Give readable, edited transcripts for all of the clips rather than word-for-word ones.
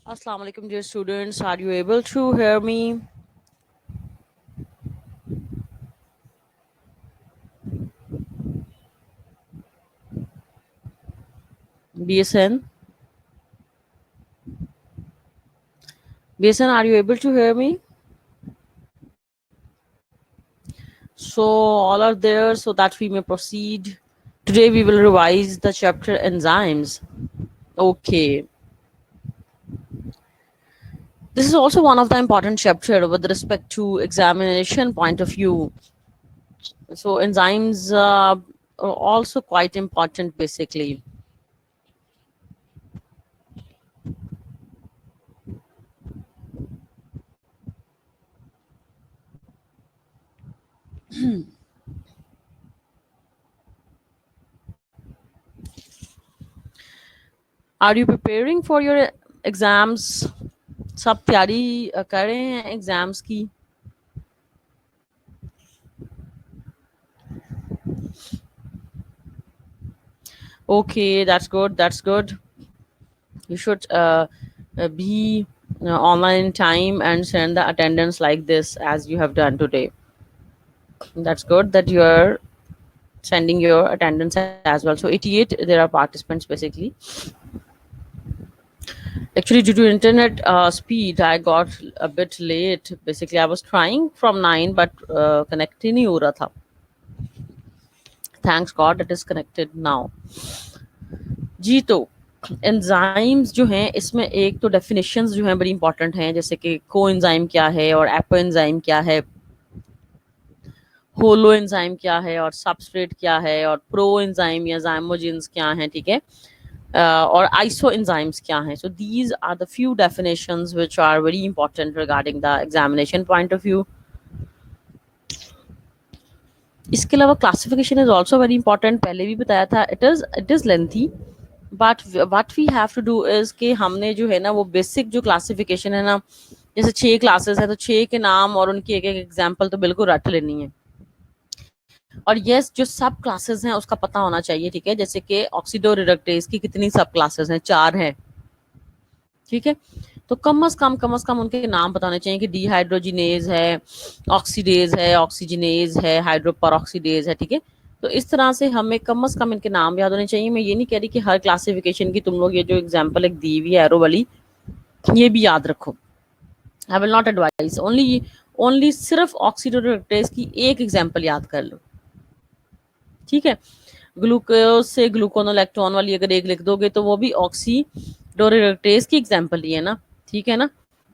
Assalamu alaikum, dear students. Are you able to hear me? BSN? BSN, are you able to hear me? So, all are there so that we may proceed. Today, we will revise the chapter enzymes. Okay. This is also one of the important chapter with respect to examination point of view. So, enzymes are also quite important basically. Are you preparing for your exams? सब तैयारी कर रहे हैं exams की? Okay, that's good. That's good. You should be online in time and send the attendance like this as you have done today. That's good that you are sending your attendance as well. So 88, there are participants basically. Actually, due to internet speed, I got a bit late. Basically, I was trying from 9, but connect ही नहीं हो रहा था. Thanks God it is connected now. जी तो enzymes जो हैं इसमें एक तो डेफिनेशंस जो हैं बड़ी इंपॉर्टेंट हैं, जैसे कि को एंजाइम क्या है और एपो एंजाइम क्या है, होलो एंजाइम क्या है और सबस्ट्रेट क्या है, और प्रो एंजाइम या जाइमोजिन्स क्या हैं, ठीक है, और आइसो एंजाइम्स क्या हैं. So these are the few definitions which are very important regarding the examination point of view. इसके अलावा classification is also very important. पहले भी बताया था, it is lengthy, but what we have to do is कि हमने जो है ना वो बेसिक जो क्लासिफिकेशन है ना, जैसे 6 क्लासेस है तो 6 के नाम और उनकी एक एक एग्जांपल तो बिल्कुल रट लेनी है. और यस, जो सब क्लासेस हैं उसका पता होना चाहिए, ठीक है. जैसे कि ऑक्सीडो रिडक्टेज की कितनी सब क्लासेस हैं? 4 हैं, ठीक है. तो कम से कम उनके नाम बताने चाहिए कि डिहाइड्रोजिनेज है, ऑक्सीडेज है, ऑक्सीजिनेज है, हाइड्रोपरऑक्सीडेज है, ठीक है. तो इस तरह से हमें कम से कम इनके नाम याद होने चाहिए. मैं ये नहीं कह रही कि हर क्लासिफिकेशन की तुम लोग ये जो एग्जांपल एक दी हुई है एरो वाली, ये भी याद रखो. I will not advise. Only सिर्फ ऑक्सीडोरिडक्टेज की एक एग्जांपल याद कर लो, ठीक है. ग्लूकोज से ग्लूकोनोलेक्ट्रॉन वाली अगर एक लिख दोगे तो वो भी ऑक्सीडोरिडक्टेज की एग्जांपल ही है ना, ठीक है ना.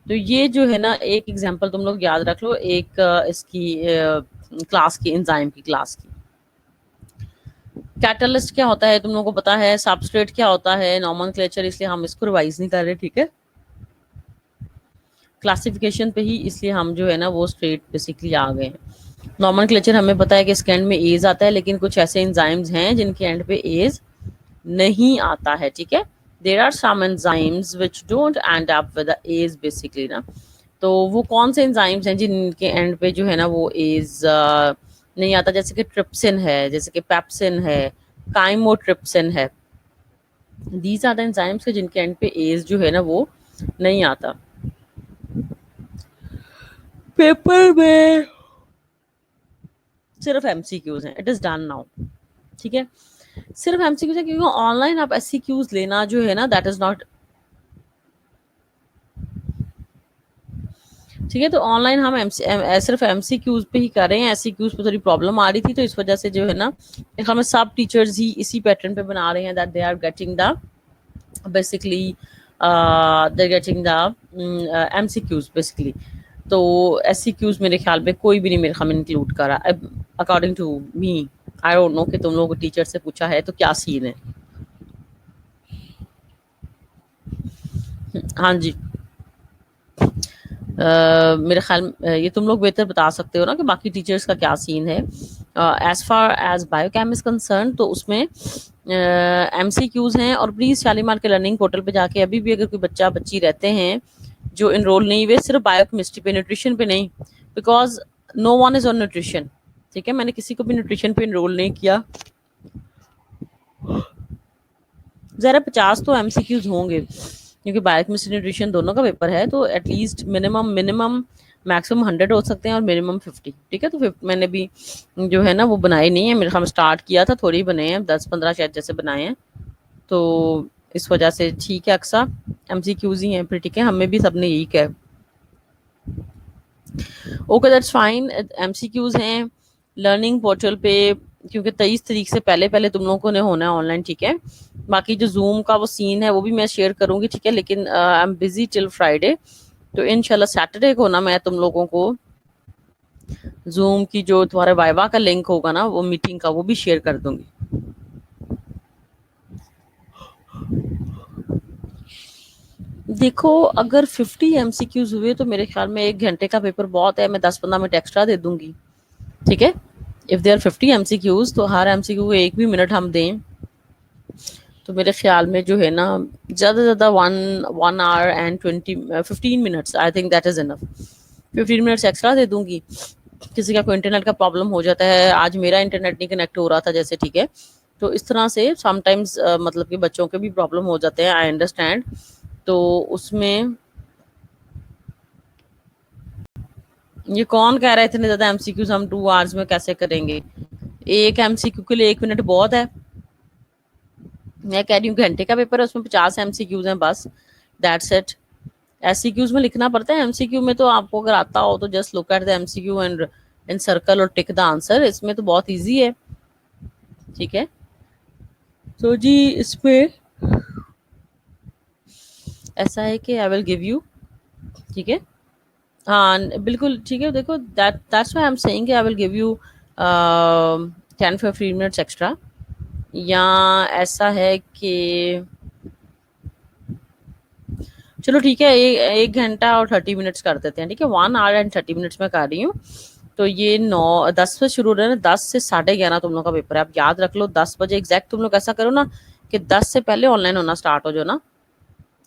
तो ये जो है ना एक एग्जांपल तुम लोग याद रख लो, एक इसकी क्लास की, एंजाइम की क्लास की. कैटलिस्ट क्या होता है तुम लोगों को पता है, सबस्ट्रेट क्या होता है, नॉमेनक्लेचर, इसलिए हम इसको रिवाइज नहीं कर रहे, ठीक है. क्लासिफिकेशन पे ही इसलिए हम जो है ना वो स्ट्रेट बेसिकली आ गए हैं. नॉमेनक्लेचर हमें पता है कि इसके एंड में एज आता है, लेकिन कुछ ऐसे एंजाइम्स हैं जिनके एंड पे एज नहीं आता है, ठीक है. There are some enzymes which don't end up with the age basically ना. तो वो कौन से एंजाइम्स हैं जिनके एंड पे जो है ना वो एज नहीं आता? जैसे कि ट्रिप्सिन है, जैसे कि पेप्सिन है, काइमोट्रिप्सिन है. दीज आर द एंजाइम्स के जिनके एंड पे एज जो है ना वो नहीं आता. पेपर में सिर्फ एमसीक्यूज हैं. इट इज डन नाउ, ठीक है. सिर्फ एमसीक्यूज है क्योंकि ऑनलाइन आप एससीक्यूज लेना जो है ना दैट इज नॉट, ठीक है. तो ऑनलाइन हम सिर्फ एमसीक्यूज पे ही कर रहे हैं. एससीक्यूज पे थोड़ी प्रॉब्लम आ रही थी, तो इस वजह से जो है ना हमें सब टीचर्स ही इसी पैटर्न पे बना रहे हैं that they are getting the basically they getting the MCQs basically. तो एससीक्यूज मेरे ख्याल में कोई भी नहीं मेरे ख्याल में इंक्लूड करा according to me. I don't know कि तुम लोगों को टीचर से पूछा है तो क्या सीन है. हाँ जी. मेरे ख्याल ये तुम लोग बेहतर बता सकते हो ना कि बाकी टीचर्स का क्या सीन है. As far as biochem is concern तो उसमें एमसीक्यूज हैं. और प्लीज़ शालीमार के लर्निंग पोर्टल पे जाके अभी भी अगर कोई बच्चा बच्ची रहते हैं जो इनरोल नहीं हुए, सिर्फ बायोकेमिस्ट्री पे, न्यूट्रिशन पे नहीं, because no one is on nutrition, ठीक है. मैंने किसी को भी न्यूट्रिशन पे इनरोल नहीं किया. ज़रा 50 तो एमसीक्यूज होंगे. क्योंकि बायोकेमिस्ट्री न्यूट्रिशन दोनों का पेपर है, तो एटलीस्ट मिनिमम मिनिमम मैक्सिमम 100 हो सकते हैं और मिनिमम 50। ठीक है, तो 50 मैंने भी जो है ना वो बनाए नहीं है, मेरे ख्याल में स्टार्ट किया था, थोड़ी ही बने हैं, 10-15 शायद जैसे बनाए हैं। तो इस वजह से ठीक है, अक्सा एमसीक्यूज ही हैं फिर। ठीक है, हमें भी सबने यही कहा। ओके दैट्स फाइन, एमसीक्यूज हैं लर्निंग पोर्टल पे, क्योंकि 23 तारीख से पहले पहले तुम लोगों ने होना है ऑनलाइन। ठीक है, बाकी जो जूम का वो सीन है वो भी मैं शेयर करूंगी। ठीक है, लेकिन I am busy till Friday, तो इनशाला सैटरडे को ना मैं तुम लोगों को जूम की जो तुम्हारे वाइवा का लिंक होगा ना, वो मीटिंग का, वो भी शेयर कर दूंगी। देखो, अगर 50 एमसीक्यूज हुए तो मेरे ख्याल में 1 घंटे का पेपर बहुत है, मैं 10-15 मिनट एक्स्ट्रा दे दूंगी। ठीक है, इफ देर 50 एमसीक्यूज तो हर एमसीक्यू को 1 भी मिनट हम दें तो मेरे ख्याल में जो है ना ज़्यादा से ज़्यादा 1 hour and 15 minutes, I think that is enough. 15 minutes extra दे दूंगी। किसी का कोई इंटरनेट का प्रॉब्लम हो जाता है, आज मेरा इंटरनेट नहीं कनेक्ट हो रहा था जैसे, ठीक है, तो इस तरह से समटाइम्स मतलब कि बच्चों के भी प्रॉब्लम हो जाते हैं, आई अंडरस्टैंड। तो उसमें ये कौन कह रहा है इतने ज़्यादा एमसीक्यूज हम 2 आवर्स में कैसे करेंगे? एक एमसीक्यू के लिए 1 मिनट बहुत है। मैं कह रही हूँ घंटे का पेपर है, उसमें 50 एमसीक्यूज हैं बस, दैट्स इट। एससीक्यूज में लिखना पड़ता है, एमसीक्यू में तो आपको अगर आता हो तो just look at the MCQ and in circle और टिक द आंसर, इसमें तो बहुत इजी है। ठीक है, तो जी इसमें ऐसा है कि आई विल गिव यू, ठीक है, हाँ बिल्कुल ठीक है। देखो that's why I am saying कि I will give you 10-15 minutes extra, या ऐसा है कि चलो ठीक है, 1 घंटा और 30 मिनट्स कर देते हैं। ठीक है, 1 hour and 30 मिनट्स में कर रही हूँ। तो ये 9-10 से शुरू हो रहा है ना, 10 से 11:30 तुम लोग का पेपर है। आप याद रख लो 10 बजे एग्जैक्ट तुम लोग ऐसा करो ना कि 10 से पहले ऑनलाइन होना स्टार्ट हो जाओ ना।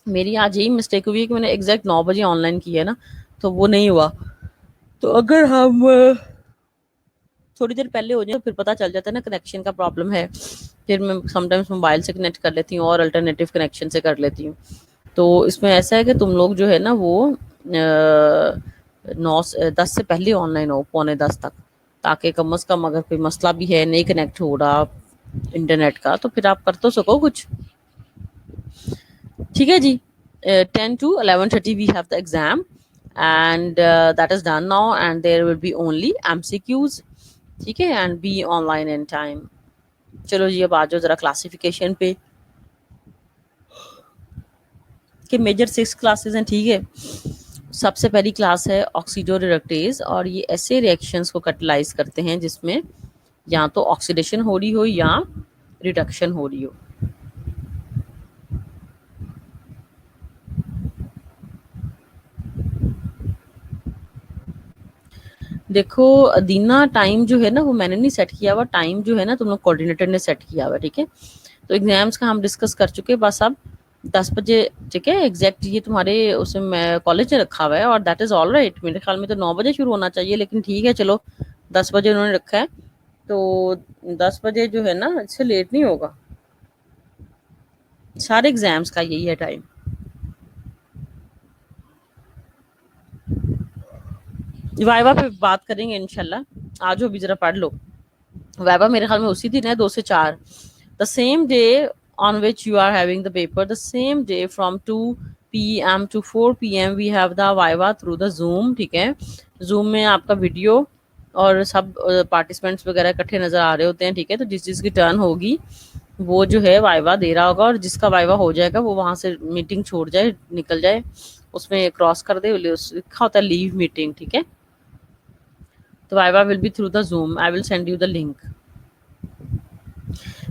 मेरी आज यही मिस्टेक हुई है कि मैंने एग्जैक्ट 9 बजे ऑनलाइन किया है ना, तो वो नहीं हुआ। तो अगर हम थोड़ी देर पहले हो जाए तो फिर पता चल जाता है ना कनेक्शन का प्रॉब्लम है, फिर मैं समटाइम्स मोबाइल से कनेक्ट कर लेती हूँ और अल्टरनेटिव कनेक्शन से कर लेती हूँ। तो इसमें ऐसा है कि तुम लोग जो है ना वो 10 से पहले ऑनलाइन हो, 9:45 तक, ताकि कम अज कम अगर कोई मसला भी है, नहीं कनेक्ट हो रहा इंटरनेट का, तो फिर आप कर तो सको कुछ। ठीक है जी, 10 to 11:30 we have the exam and that is done now and there will be only MCQs. ठीक है, and be online in time. चलो जी, अब आ जाओ जरा क्लासिफिकेशन पे कि मेजर 6 क्लासेस हैं। ठीक है, सबसे पहली क्लास है ऑक्सीडो रिडक्टेज, और ये ऐसे रिएक्शंस को कैटलाइज करते हैं जिसमें या तो ऑक्सीडेशन हो रही हो या रिडक्शन हो रही हो। देखो अदीना, टाइम जो है ना वो मैंने नहीं सेट किया हुआ, टाइम जो है ना तुम लोग कोऑर्डिनेटर ने सेट किया हुआ। ठीक है, तो एग्जाम्स का हम डिस्कस कर चुके, बस अब 10 बजे। ठीक है, एग्जैक्ट ये तुम्हारे उसमें कॉलेज ने रखा हुआ है और दैट इज ऑल राइट। मेरे ख्याल में तो 9 बजे शुरू होना चाहिए, लेकिन ठीक है चलो 10 बजे उन्होंने रखा है, तो 10 बजे जो है ना इससे लेट नहीं होगा। सारे एग्जाम्स का यही है टाइम। वाइवा पे बात करेंगे इंशाल्लाह, आज भी जरा पढ़ लो। वाइवा मेरे ख्याल में उसी दिन है, 2 से 4, the same day on which you are having the paper, the same day from 2 p.m. to 4 p.m. we have the viva through the zoom। ठीक है, zoom में आपका वीडियो और सब पार्टिसिपेंट्स वगैरह इकट्ठे नजर आ रहे होते हैं। ठीक है, तो जिस जिसकी टर्न होगी वो जो है वाइवा दे रहा होगा, और जिसका वाइवा हो जाएगा वो वहां से मीटिंग छोड़ जाए, निकल जाए, उसमें क्रॉस कर दे, लिखा होता है लीव मीटिंग। ठीक है, तो viva will be through the zoom, I will send you the link.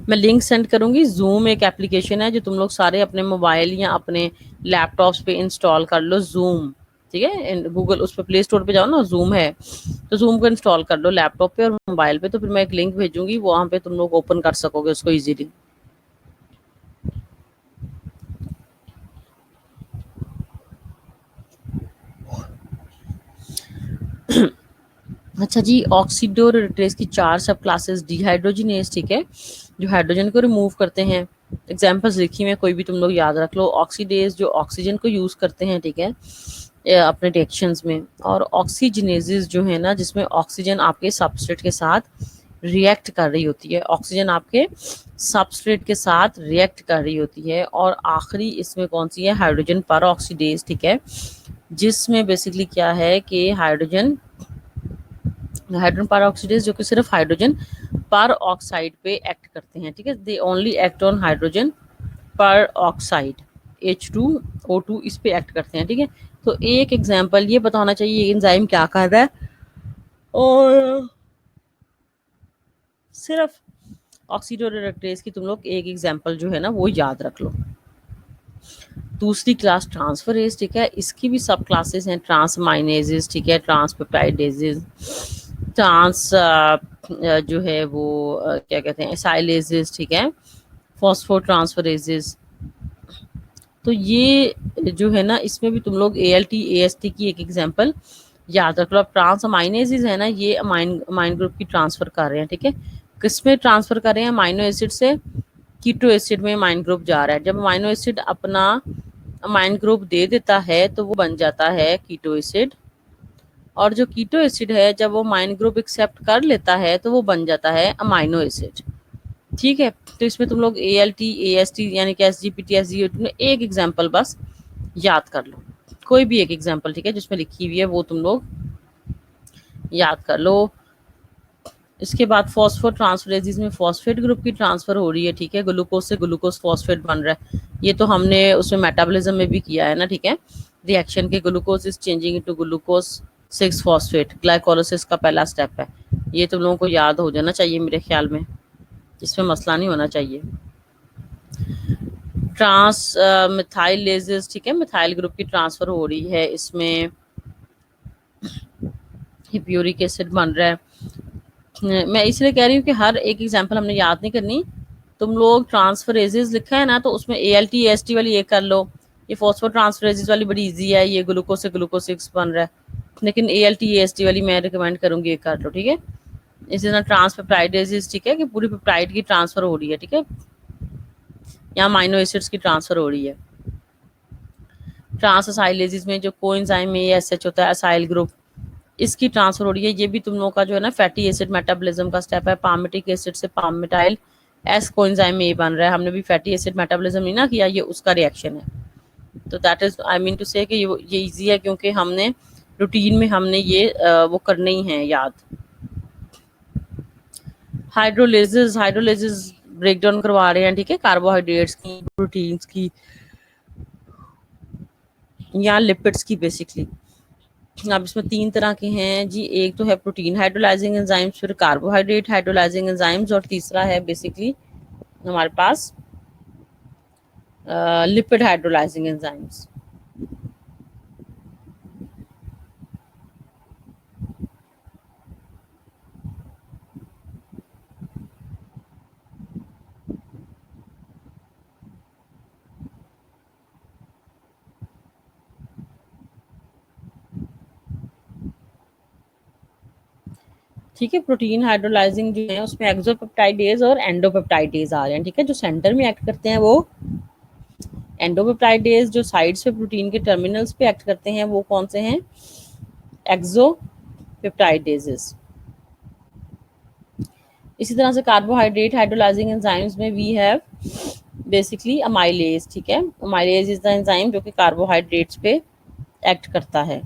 मैं लिंक सेंड करूंगी। जूम एक एप्लीकेशन है जो तुम लोग सारे अपने मोबाइल या अपने लैपटॉप्स पे इंस्टॉल कर लो, जूम। ठीक है, गूगल उस पर प्ले स्टोर पे जाओ ना, जूम है, तो जूम को इंस्टॉल कर लो लैपटॉप पे और मोबाइल पे, तो फिर मैं एक लिंक भेजूंगी, वहां पे तुम लोग ओपन कर सकोगे उसको इजीली। अच्छा जी, ऑक्सीडोरेट्रेस की 4 सब क्लासेस, डिहाइड्रोजिनेज, ठीक है, जो हाइड्रोजन को रिमूव करते हैं, एग्जाम्पल्स लिखी हुई, कोई भी तुम लोग याद रख लो। ऑक्सीडेज जो ऑक्सीजन को यूज करते हैं, ठीक है, अपने रिएक्शंस में। और ऑक्सीजनेजेस जो है ना, जिसमें ऑक्सीजन आपके सबस्ट्रेट के साथ रिएक्ट कर रही होती है, ऑक्सीजन आपके सबस्ट्रेट के साथ रिएक्ट कर रही होती है। और आखिरी इसमें कौन सी है, हाइड्रोजन पर ऑक्सीडेज, ठीक है, जिसमें बेसिकली क्या है कि हाइड्रोजन हाइड्रोजन पर ऑक्सीडेज जो कि सिर्फ हाइड्रोजन पर ऑक्साइड पे एक्ट करते हैं, ठीक है, they only act on hydrogen पर ऑक्साइड, H2O2 इस पे एक्ट करते हैं, ठीक है। तो एक एग्जांपल ये बताना चाहिए एंजाइम क्या कर रहा है, और सिर्फ ऑक्सीडोरेडक्टेज की तुम लोग एक एग्जांपल जो है ना वो याद रख लो। दूसरी क्लास ट्रांसफरेज, ठीक है, इसकी भी सब क्लासेस हैं, ट्रांसमाइनेजेस, ठीक है, ट्रांसपेप्टाइडेजेस, ट्रांस जो है वो क्या कहते हैं, एसाइलेजेस, ठीक है, फॉस्फोट्रांसफरेजेस। तो ये जो है ना, इसमें भी तुम लोग ALT AST की एक एग्जांपल याद रख लो। अब ट्रांस अमाइनेजेस है ना, ये अमाइन ग्रुप की ट्रांसफर कर रहे हैं, ठीक है, किसमें ट्रांसफर कर रहे हैं, अमाइनो एसिड से कीटो एसिड में अमाइन ग्रुप जा रहा है। जब अमाइनो एसिड अपना अमाइन ग्रुप दे देता है तो वो बन जाता है कीटो एसिड, और जो कीटो एसिड है जब वो अमाइन ग्रुप एक्सेप्ट कर लेता है तो वो बन जाता है अमाइनो एसिड, ठीक है। तो इसमें तुम लोग ALT AST यानी कि SGPT SGO2 में एक एग्जांपल बस याद कर लो, कोई भी एक एग्जांपल, ठीक है, जिसमें लिखी हुई है वो तुम लोग याद कर लो। इसके बाद फॉस्फोर ट्रांसफरेजिस में फॉस्फेट ग्रुप की ट्रांसफर हो रही है, ठीक है, ग्लूकोज से ग्लूकोज फॉस्फेट बन रहा है। ये तो हमने उसमें मेटाबॉलिज्म में भी किया है ना, ठीक है, रिएक्शन के glucose is changing into glucose 6 phosphate, glycolysis का पहला स्टेप है। ये तुम लोगों को याद हो जाना चाहिए मेरे ख्याल में, इसमें मसला नहीं होना चाहिए। ट्रांस मिथाइलेजेस, ठीक है, मिथाइल ग्रुप की ट्रांसफर हो रही है, इसमें हिप्यूरिक एसिड बन रहा है। मैं इसलिए कह रही हूँ कि हर एक एग्जांपल हमने याद नहीं करनी। तुम लोग ट्रांसफरेजेस लिखा है ना, तो उसमें ALT AST वाली ये कर लो। ये फॉस्फो ट्रांसफरेजेस वाली बड़ी इजी है, ये ग्लूकोज से ग्लूकोज 6 बन रहा है, लेकिन ALT AST वाली मैं रिकमेंड करूंगी ये कर लो, ठीक है। इसी तरह ट्रांसपेप्टाइडेजेस, ठीक है, कि पूरी पेप्टाइड की ट्रांसफर हो रही है, ठीक है, यहाँ अमाइनो एसिड्स की ट्रांसफर हो रही है। ट्रांस असाइलेजेस में जो कोएंजाइम में SH होता है, असाइल ग्रुप, इसकी ट्रांसफर हो रही है। ये भी तुम लोगों का जो है ना फैटी एसिड मेटाबॉलिज्म का स्टेप है, पामेटिक एसिड से पामेटाइल एस कोएंजाइम में ये बन रहा है। हमने भी फैटी एसिड मेटाबॉलिज्म नहीं ना किया, ये उसका रिएक्शन है। तो that is I mean to say कि ये इजी है, क्योंकि हमने रूटीन में हमने ये वो करने ही है याद। हाइड्रोलेसिस ब्रेक डाउन करवा रहे हैं, ठीक है, कार्बोहाइड्रेट्स की, प्रोटीन्स की या लिपिड्स की बेसिकली। अब इसमें 3 तरह के हैं जी, एक तो है प्रोटीन हाइड्रोलाइजिंग एंजाइम्स, फिर कार्बोहाइड्रेट हाइड्रोलाइजिंग एंजाइम्स, और तीसरा है बेसिकली हमारे पास लिपिड हाइड्रोलाइजिंग एंजाइम्स। ठीक है, प्रोटीन हाइड्रोलाइजिंग जो है उसमें एक्सोपेप्टाइडेज और एंडोपेप्टाइडेज आ रहे हैं, ठीक है। जो सेंटर में एक्ट करते हैं वो एंडोपेप्टाइडेज, जो साइड्स पे प्रोटीन के टर्मिनल्स पे एक्ट करते हैं वो कौन से हैं, एक्सोपेप्टाइडेजेस। इसी तरह से कार्बोहाइड्रेट हाइड्रोलाइजिंग एंजाइम्स में वी हैव बेसिकली अमाइलेज, ठीक है, अमाइलेज इज द एंजाइम जो कि कार्बोहाइड्रेट्स पे एक्ट करता है।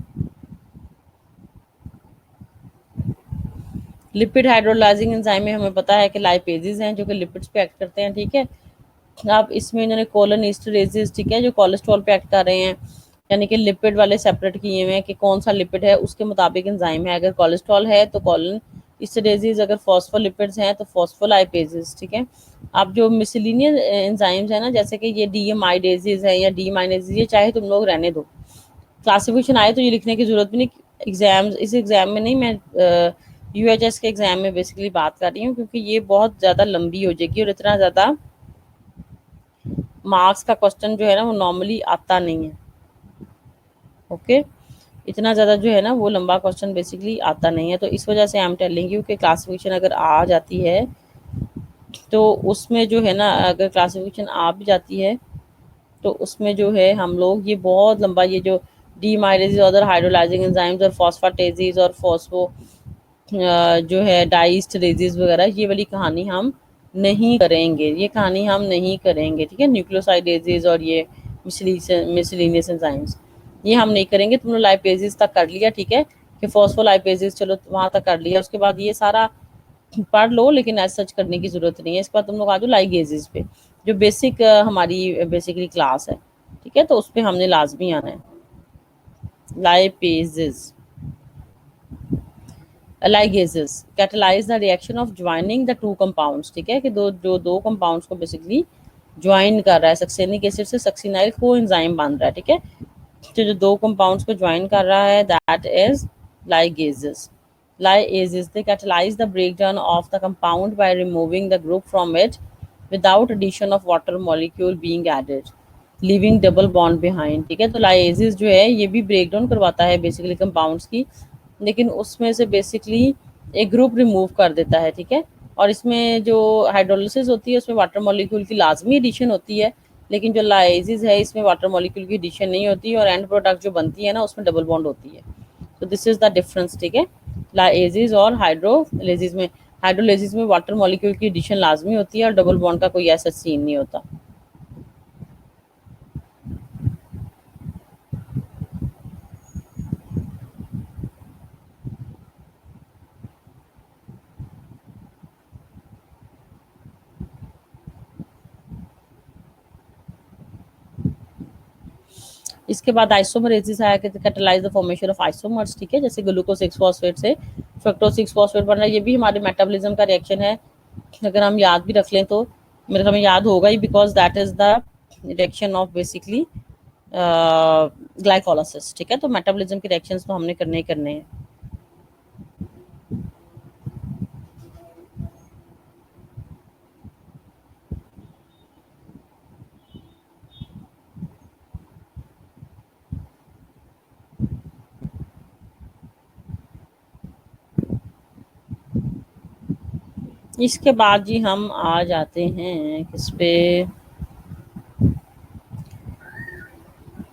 लिपिड हाइड्रोलाइजिंग एंजाइम में हमें पता है कि लाइपेजेस हैं जो कि लिपिड्स पे एक्ट करते हैं, ठीक है। अब इसमें इन्होंने कोलन ईस्टरेजेस, ठीक है, जो कोलेस्ट्रॉल पे एक्ट कर रहे हैं, यानी कि लिपिड वाले सेपरेट किए हुए हैं कि कौन सा लिपिड है उसके मुताबिक एंजाइम है। अगर कोलेस्ट्रॉल है तो कोलन ईस्टरेजेस, अगर फॉस्फोलिपिड्स हैं तो फॉस्फोलाइपेजेस, ठीक है। अब जो मिसलिनियस एंजाइम्स है ना, जैसे कि ये डीएमाइडेजेस है या डीमाइनेजेस, ये चाहे तुम लोग रहने दो, क्लासिफिकेशन आए तो ये लिखने की जरूरत भी नहीं। एग्जाम इस एग्जाम में नहीं, मैं UHS के एग्जाम में बेसिकली बात कर रही हूँ, क्योंकि ये बहुत ज़्यादा लंबी हो जाएगी और इतना ज़्यादा मार्क्स का क्वेश्चन जो है ना वो नॉर्मली आता नहीं है। ओके, इतना ज़्यादा जो है ना वो लंबा क्वेश्चन बेसिकली आता नहीं है, तो इस वजह से आई एम टेलिंग यू कि क्लासिफिकेशन अगर आ जाती है तो उसमें जो है ना अगर क्लासिफिकेशन आ भी जाती है तो उसमें जो है हम लोग ये बहुत लंबा ये जो डीमाइलेज अदर हाइड्रोलाइजिंग एंजाइम्स और फॉस्फाटेजेस और फॉस्फो जो है डाइस्टरेजेस वगैरह ये वाली कहानी हम नहीं करेंगे, ये कहानी हम नहीं करेंगे, ठीक है। न्यूक्लियोसाइडेजेस और ये मिसलिनियस एंजाइम्स ये हम नहीं करेंगे। तुम लोग लाइपेजेस तक कर लिया, ठीक है, कि फॉस्फोलाइपेजेस चलो वहां तक कर लिया, उसके बाद ये सारा पढ़ लो, लेकिन ऐसा सच करने की जरूरत नहीं है। इसके बाद तुम लोग आ जाओ लाइगेजेस पे, जो बेसिक हमारी बेसिकली क्लास है, ठीक है, तो उस पर हमने लाजमी आना है। Lipases ligases catalyze the reaction of joining the two compounds, ठीक है, कि दो कंपाउंड्स को बेसिकली ज्वाइन कर रहा है। सक्सेनिक एसिड से सक्सिनाइल को एंजाइम बन रहा है, ठीक है। तो जो दो कंपाउंड्स को ज्वाइन कर रहा है that is ligases. Ligases they catalyze the breakdown of the compound by removing the group from it without addition of water molecule being added, leaving double bond behind, ठीक है। तो लाइएसिस जो है ये भी ब्रेक डाउन करवाता है बेसिकली कंपाउंड्स की, लेकिन उसमें से बेसिकली एक ग्रुप रिमूव कर देता है, ठीक है। और इसमें जो हाइड्रोलिसिस होती है उसमें वाटर मॉलिक्यूल की लाजमी एडिशन होती है, लेकिन जो लाइसिस है इसमें वाटर मॉलिक्यूल की एडिशन नहीं होती और एंड प्रोडक्ट जो बनती है ना उसमें डबल बॉन्ड होती है। तो दिस इज द डिफरेंस, ठीक है, लाइसिस और हाइड्रोलिसिस में। हाइड्रोलिसिस में वाटर मॉलिक्यूल की एडिशन लाजमी होती है और डबल बॉन्ड का कोई ऐसा सीन नहीं होता। इसके बाद आइसोमरेसिस है, catalyse the formation of isomers, ठीक है, जैसे ग्लूकोज 6 फॉस्फेट से फ्रक्टोज 6 फॉस्फेट बन रहा है। ये भी हमारे मेटाबॉलिज्म का रिएक्शन है, अगर हम याद भी रख लें तो मेरे हमें याद होगा ही, because that is the reaction of basically glycolysis, ठीक है। तो मेटाबॉलिज्म के रिएक्शंस तो हमने करने ही करने हैं। इसके बाद जी हम आ जाते हैं किस पे,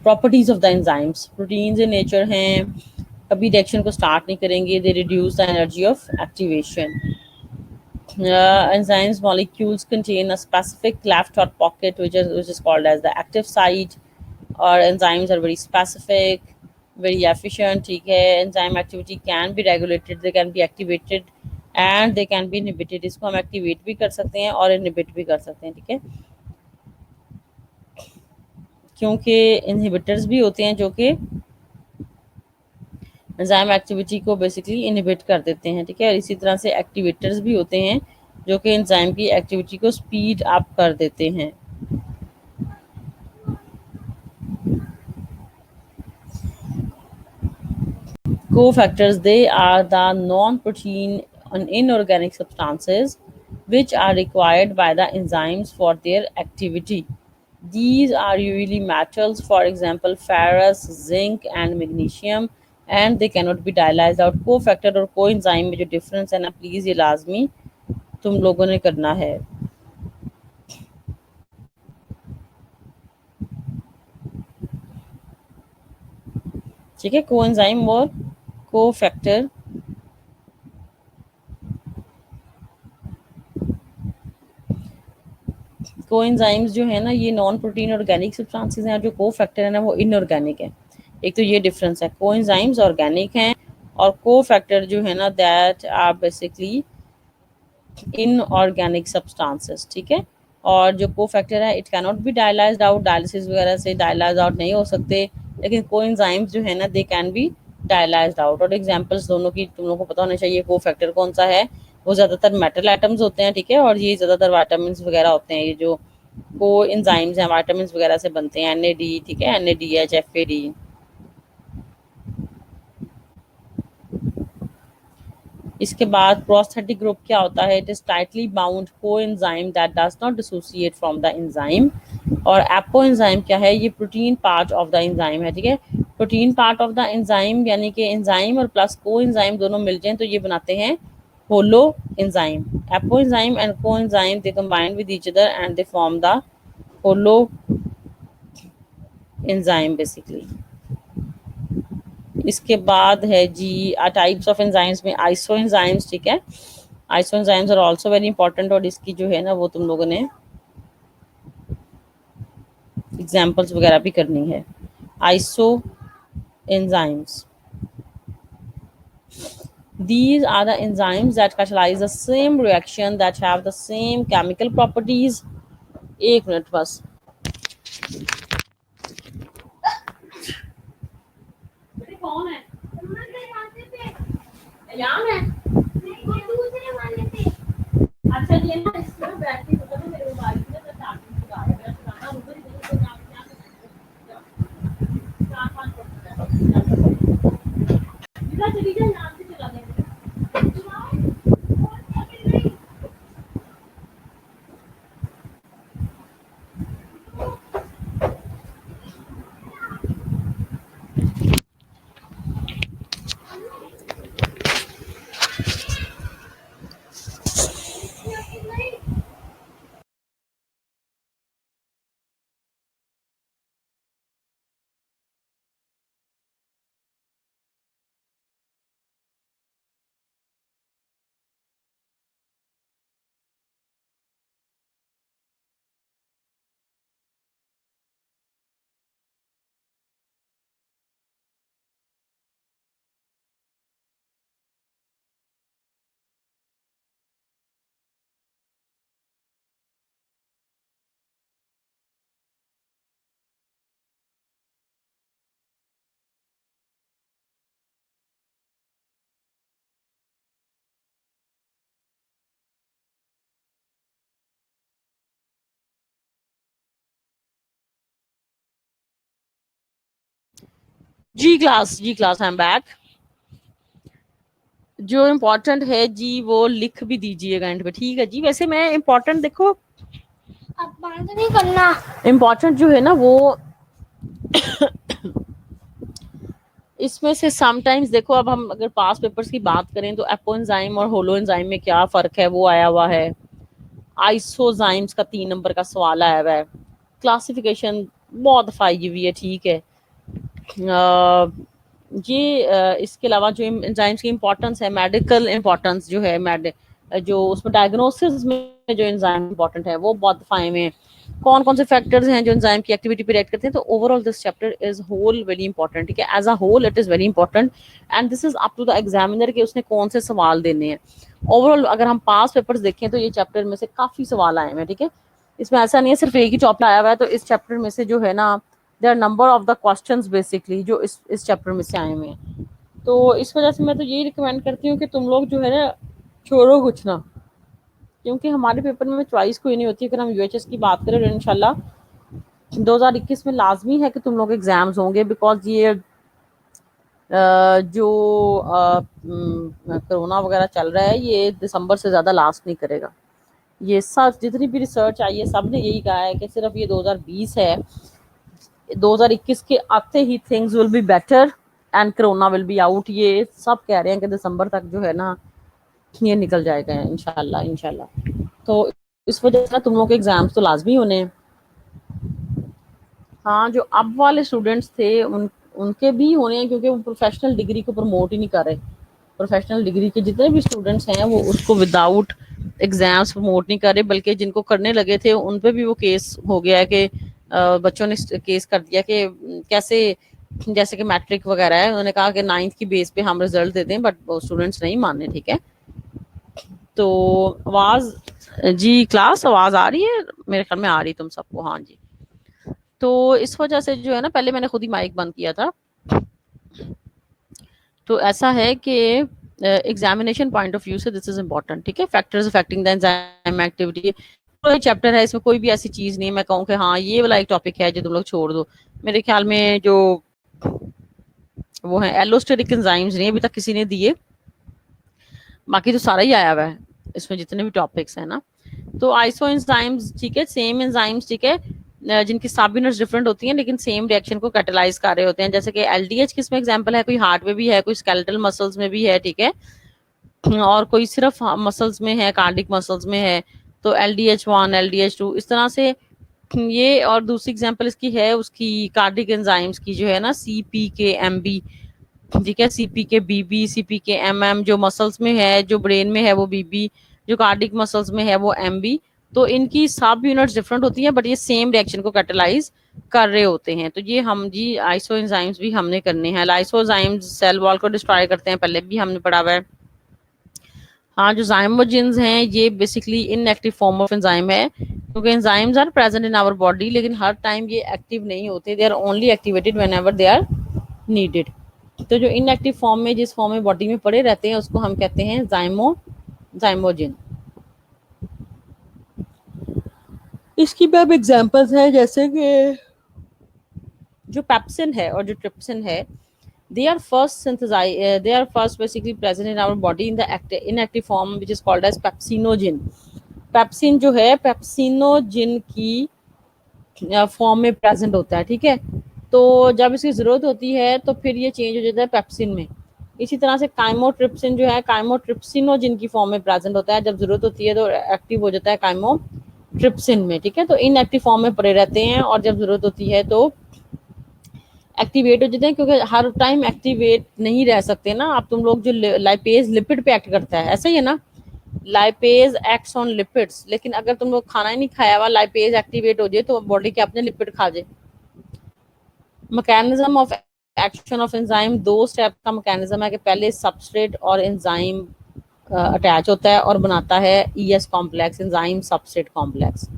properties of the enzymes. Proteins in nature हैं, कभी रिएक्शन को स्टार्ट नहीं करेंगे, they reduce the energy of activation. Enzymes molecules contain a specific left or pocket which is called as the active site, और enzymes are very specific, very efficient, ठीक है। enzyme activity can be regulated, they can be activated and they can be inhibited। इसको हम activate भी कर सकते हैं और इनहिबिट भी कर सकते हैं, ठीक है, क्योंकि इनहिबिटर्स भी होते हैं जो कि एंजाइम एक्टिविटी को बेसिकली इनहिबिट कर देते हैं, ठीक है, और इसी तरह से एक्टिवेटर्स भी होते हैं जो कि एंजाइम की एक्टिविटी को स्पीड अप कर देते हैं। Cofactors, they are the non-protein and inorganic substances which are required by the enzymes for their activity. These are usually metals, for example, ferrous, zinc, and magnesium, and they cannot be dialyzed out. Cofactor और coenzyme में जो difference है ना, please ये लाजमी तुम लोगों ने करना है। ठीक है, coenzyme और cofactor कोएंजाइम्स जो है ना ये नॉन प्रोटीन ऑर्गेनिक सब्सटेंसेस हैं, और जो को फैक्टर है ना वो इनऑर्गेनिक है। एक तो ये डिफरेंस है, कोएंजाइम्स ऑर्गेनिक हैं और को फैक्टर जो है ना that are basically inorganic substances, ठीक है। और जो को फैक्टर है it cannot be dialysed out, dialysis वगैरह से डायलाइज आउट नहीं हो सकते, लेकिन कोएंजाइम्स जो है ना they can be dialysed out. और एग्जांपल्स दोनों की तुम लोगों को पता होना चाहिए, को फैक्टर कौन सा है, वो ज़्यादातर मेटल एटम्स होते हैं, ठीक है, और ये ज़्यादातर विटामिन वगैरह होते हैं, ये जो को एंजाइम्स हैं विटामिन वगैरह से बनते हैं, NAD, ठीक है, NADH, FAD। इसके बाद प्रोस्थेटिक ग्रुप क्या होता है, it is tightly bound coenzyme that does not dissociate from the enzyme. और एपोएंजाइम क्या है, ये protein part of the enzyme है, ठीक है। Protein part of the enzyme यानी कि एंजाइम और प्लस कोएंजाइम दोनों मिल जाएं तो ये बनाते हैं holoenzyme. Apoenzyme and coenzyme, they combine with each other and they form the holoenzyme basically. इसके बाद है जी टाइप्स ऑफ एंजाइम्स में आइसो एंजाइम्स, ठीक है। Isoenzymes are also very important, और इसकी जो है ना वो तुम लोगों ने एग्जांपल्स वगैरह भी करनी है। Iso enzymes, these are the enzymes that catalyze the same reaction, that have the same chemical properties। एक मिनट बस। कौन है? याम है? अच्छा ये ना इसमें बैटरी पता है मेरे मोबाइल में तो चार्जिंग लगा है, मैं चलाना ऊपर ही नहीं तो आप क्या चार पांच इधर चली जाए, यहाँ से चला देंगे। जी क्लास आई एम बैक। जो इम्पोर्टेंट है जी वो लिख भी दीजिएगा एंड पे, ठीक है जी। वैसे मैं इम्पोर्टेंट देखो, अब बंद नहीं करना। इम्पोर्टेंट जो है ना वो इसमें से समटाइम्स देखो, अब हम अगर पास पेपर्स की बात करें तो एपोएंजाइम और होलोएंजाइम में क्या फर्क है वो आया हुआ है। आइसोजाइम्स का 3 नंबर का सवाल आया हुआ है। क्लासिफिकेशन बहुत दफा आई हुई है, ठीक है। इसके अलावा जो एंजाइम्स की इंपॉर्टेंस है, मेडिकल इंपॉर्टेंस जो है, जो उसमें डायग्नोसिस में जो एंजाइम इंपॉर्टेंट है वो बहुत दफाए में कौन कौन से फैक्टर्स हैं जो एंजाइम की एक्टिविटी पे रिएक्ट करते हैं। तो overall this chapter is whole very important, ठीक है। As a whole it is very important and this is up to the examiner कि उसने कौन से सवाल देने हैं। ओवरऑल अगर हम पास पेपर्स देखें तो ये चैप्टर में से काफी सवाल आए हैं, ठीक है। इसमें ऐसा नहीं है सिर्फ एक ही टॉपिक आया हुआ है, तो इस चैप्टर में से जो है ना there are number of the questions basically जो इस चैप्टर में से आए हुए हैं। तो इस वजह से मैं तो यही रिकमेंड करती हूँ कि तुम लोग जो है ना छोड़ो कुछ ना, क्योंकि हमारे पेपर में चॉइस कोई नहीं होती। अगर हम यूएचएस की बात करें तो इंशाल्लाह 2021 में लाजमी है कि तुम लोग एग्जाम्स होंगे, बिकॉज ये जो कोरोना वगैरह चल रहा है ये दिसंबर से ज़्यादा लास्ट नहीं करेगा। ये सब जितनी भी रिसर्च आई है सब ने यही कहा है कि सिर्फ ये 2020 है, 2021 के आते ही things will be better and corona will be out. ये सब कह रहे हैं कि दिसंबर तक जो है ना ये निकल जाएगा इंशाल्लाह इंशाल्लाह। तो इस वजह से तुम लोग के एग्जाम्स तो लाजमी होने हैं। हाँ, जो अब वाले स्टूडेंट्स थे उनके भी होने हैं, क्योंकि वो प्रोफेशनल डिग्री को प्रमोट ही नहीं कर रहे। प्रोफेशनल डिग्री के जितने भी स्टूडेंट्स हैं वो उसको विदाउट एग्जाम्स प्रमोट नहीं कर रहे, बल्कि जिनको करने लगे थे उन पे भी वो केस हो गया है कि बच्चों ने केस कर दिया कि कैसे, जैसे कि मैट्रिक वगैरह है, उन्होंने कहा कि 9th की बेस पे हम रिजल्ट देते हैं, बट वो स्टूडेंट्स नहीं माने, ठीक है। तो आवाज जी क्लास आवाज आ रही है? मेरे ख्याल में आ रही तुम सबको, हाँ जी। तो इस वजह से जो है ना, पहले मैंने खुद ही माइक बंद किया था। तो ऐसा है कि एग्जामिनेशन पॉइंट ऑफ व्यू से दिस इज इम्पोर्टेंट, ठीक है। Factors affecting the enzyme activity कोई चैप्टर है, इसमें कोई भी ऐसी चीज नहीं है मैं कहूँ कि हाँ ये वाला एक टॉपिक है जो तुम लोग छोड़ दो। मेरे ख्याल में जो वो है एलोस्टेरिक एंजाइम्स नहीं अभी तक किसी ने दिए, बाकी तो सारा ही आया हुआ है इसमें जितने भी टॉपिक्स है ना। तो आइसो एंजाइम्स, ठीक है, सेम एंजाइम्स, ठीक है, जिनकी सबयूनिट्स डिफरेंट होती हैं लेकिन सेम रिएक्शन को कैटलाइज कर रहे होते हैं। जैसे कि एलडीएच किसमें एग्जांपल है, कोई हार्ट में भी है, कोई स्केलेटल मसल्स में भी है, ठीक है। और कोई सिर्फ मसल्स में है, कार्डिक मसल्स में है, तो LDH1 LDH2 इस तरह से ये। और दूसरी एग्जांपल इसकी है उसकी कार्डिक एंजाइम्स की, जो है ना CPKMB, ठीक है, CPKBB, CPKMM, जो मसल्स में है, जो ब्रेन में है वो BB, जो कार्डिक मसल्स में है वो MB। तो इनकी सब यूनिट्स डिफरेंट होती हैं, बट ये सेम रिएक्शन को कैटेलाइज कर रहे होते हैं। तो ये हम जी आइसो एंजाइम्स भी हमने करने हैं। लाइसो एंजाइम्स सेल वॉल को डिस्ट्रॉय करते हैं, पहले भी हमने पढ़ा हुआ है। हाँ, जो zymogens हैं ये basically inactive form of enzyme है, क्योंकि enzymes are present in our body, लेकिन हर टाइम ये एक्टिव नहीं होते, they are only activated whenever they are needed. तो जो इनएक्टिव फॉर्म में, जिस फॉर्म में बॉडी में पड़े रहते हैं, उसको हम कहते हैं जाइमोजिन। इसकी मैम एग्जांपल्स हैं, जैसे कि जो पेप्सिन है और जो ट्रिप्सिन है, they are first basically present in our body in the inactive form which is called as pepsinogen। Pepsin जो है पेप्सिनोजिन की फॉर्म में प्रेजेंट होता है, ठीक है। तो जब इसकी जरूरत होती है तो फिर ये चेंज हो जाता है पेप्सिन में। इसी तरह से काइमोट्रिप्सिन जो है काइमोट्रिप्सिनोजिन की फॉर्म में प्रेजेंट होता है, जब जरूरत होती है तो एक्टिव हो जाता है काइमोट्रिप्सिन में, ठीक है। तो इनएक्टिव फॉर्म में पड़े रहते हैं और जब जरूरत होती है तो एक्टिवेट हो जाते हैं, क्योंकि हर टाइम एक्टिवेट नहीं रह सकते ना आप तुम लोग। जो लाइपेज लिपिड पे एक्ट करता है, ऐसा ही है ना, लाइपेज एक्ट्स ऑन लिपिड्स, लेकिन अगर तुम लोग खाना ही नहीं खाया हुआ, लाइपेज एक्टिवेट हो जाए तो बॉडी के अपने लिपिड खा जाए। Mechanism of action of enzyme, दो स्टेप का मैकेनिज्म है कि पहले सबस्ट्रेट और एंजाइम अटैच होता है और बनाता है ES complex, enzyme substrate complex,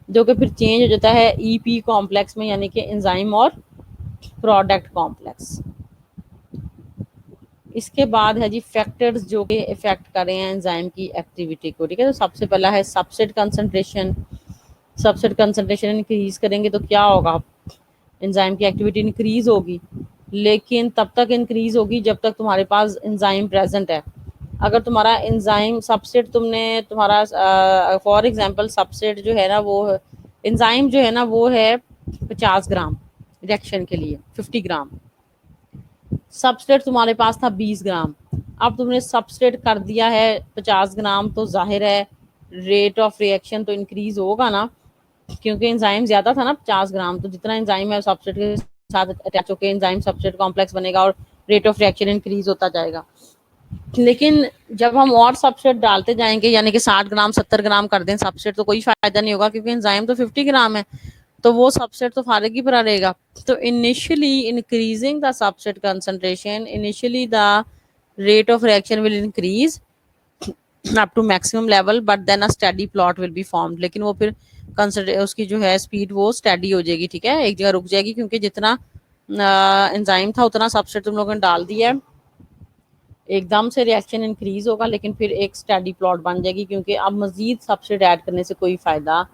जो कि फिर चेंज हो जाता है EP कॉम्प्लेक्स में, यानी कि एंजाइम और प्रोडक्ट कॉम्प्लेक्स। इसके बाद है जी फैक्टर्स जो कि इफेक्ट कर रहे हैं एंजाइम की एक्टिविटी को, ठीक है। तो सबसे पहला है substrate concentration. Substrate concentration increase करेंगे तो क्या होगा, एंजाइम की एक्टिविटी इंक्रीज होगी, लेकिन तब तक इंक्रीज होगी जब तक तुम्हारे पास एंजाइम प्रेजेंट है। अगर तुम्हारा एंजाइम सबस्ट्रेट तुमने तुम्हारा फॉर एग्जांपल सबस्ट्रेट जो है ना वो एंजाइम जो है ना वो है 50 ग्राम रिएक्शन के लिए, 50 ग्राम। सबस्ट्रेट तुम्हारे पास था 20 ग्राम, अब तुमने सबस्ट्रेट कर दिया है 50 ग्राम, तो जाहिर है रेट ऑफ रिएक्शन तो इंक्रीज होगा ना, क्योंकि एंजाइम ज्यादा था ना 50 ग्राम। तो जितना एंजाइम है सबस्ट्रेट के साथ अटैच होकर एंजाइम सबस्ट्रेट कॉम्प्लेक्स बनेगा और रेट ऑफ रिएक्शन इंक्रीज होता जाएगा। लेकिन जब हम और सबस्ट्रेट डालते जाएंगे, यानी कि 60 ग्राम 70 ग्राम कर दें सबस्ट्रेट, तो कोई फायदा नहीं होगा, क्योंकि एंजाइम तो 50 ग्राम है, तो वो सबस्ट्रेट तो फारग ही पड़ा रहेगा। तो initially increasing the substrate concentration, initially the rate of reaction will increase up to maximum level, but then a steady plot will be formed. लेकिन वो फिर उसकी जो है स्पीड वो स्टेडी हो जाएगी, ठीक है, एक जगह रुक जाएगी, क्योंकि जितना एंजाइम था उतना सबस्ट्रेट तुम लोगों ने डाल दिया है। एकदम से रिएक्शन इंक्रीज होगा, लेकिन फिर एक स्टेडी प्लॉट बन जाएगी, क्योंकि अब मजीद सबस्ट्रेट ऐड करने से कोई फायदा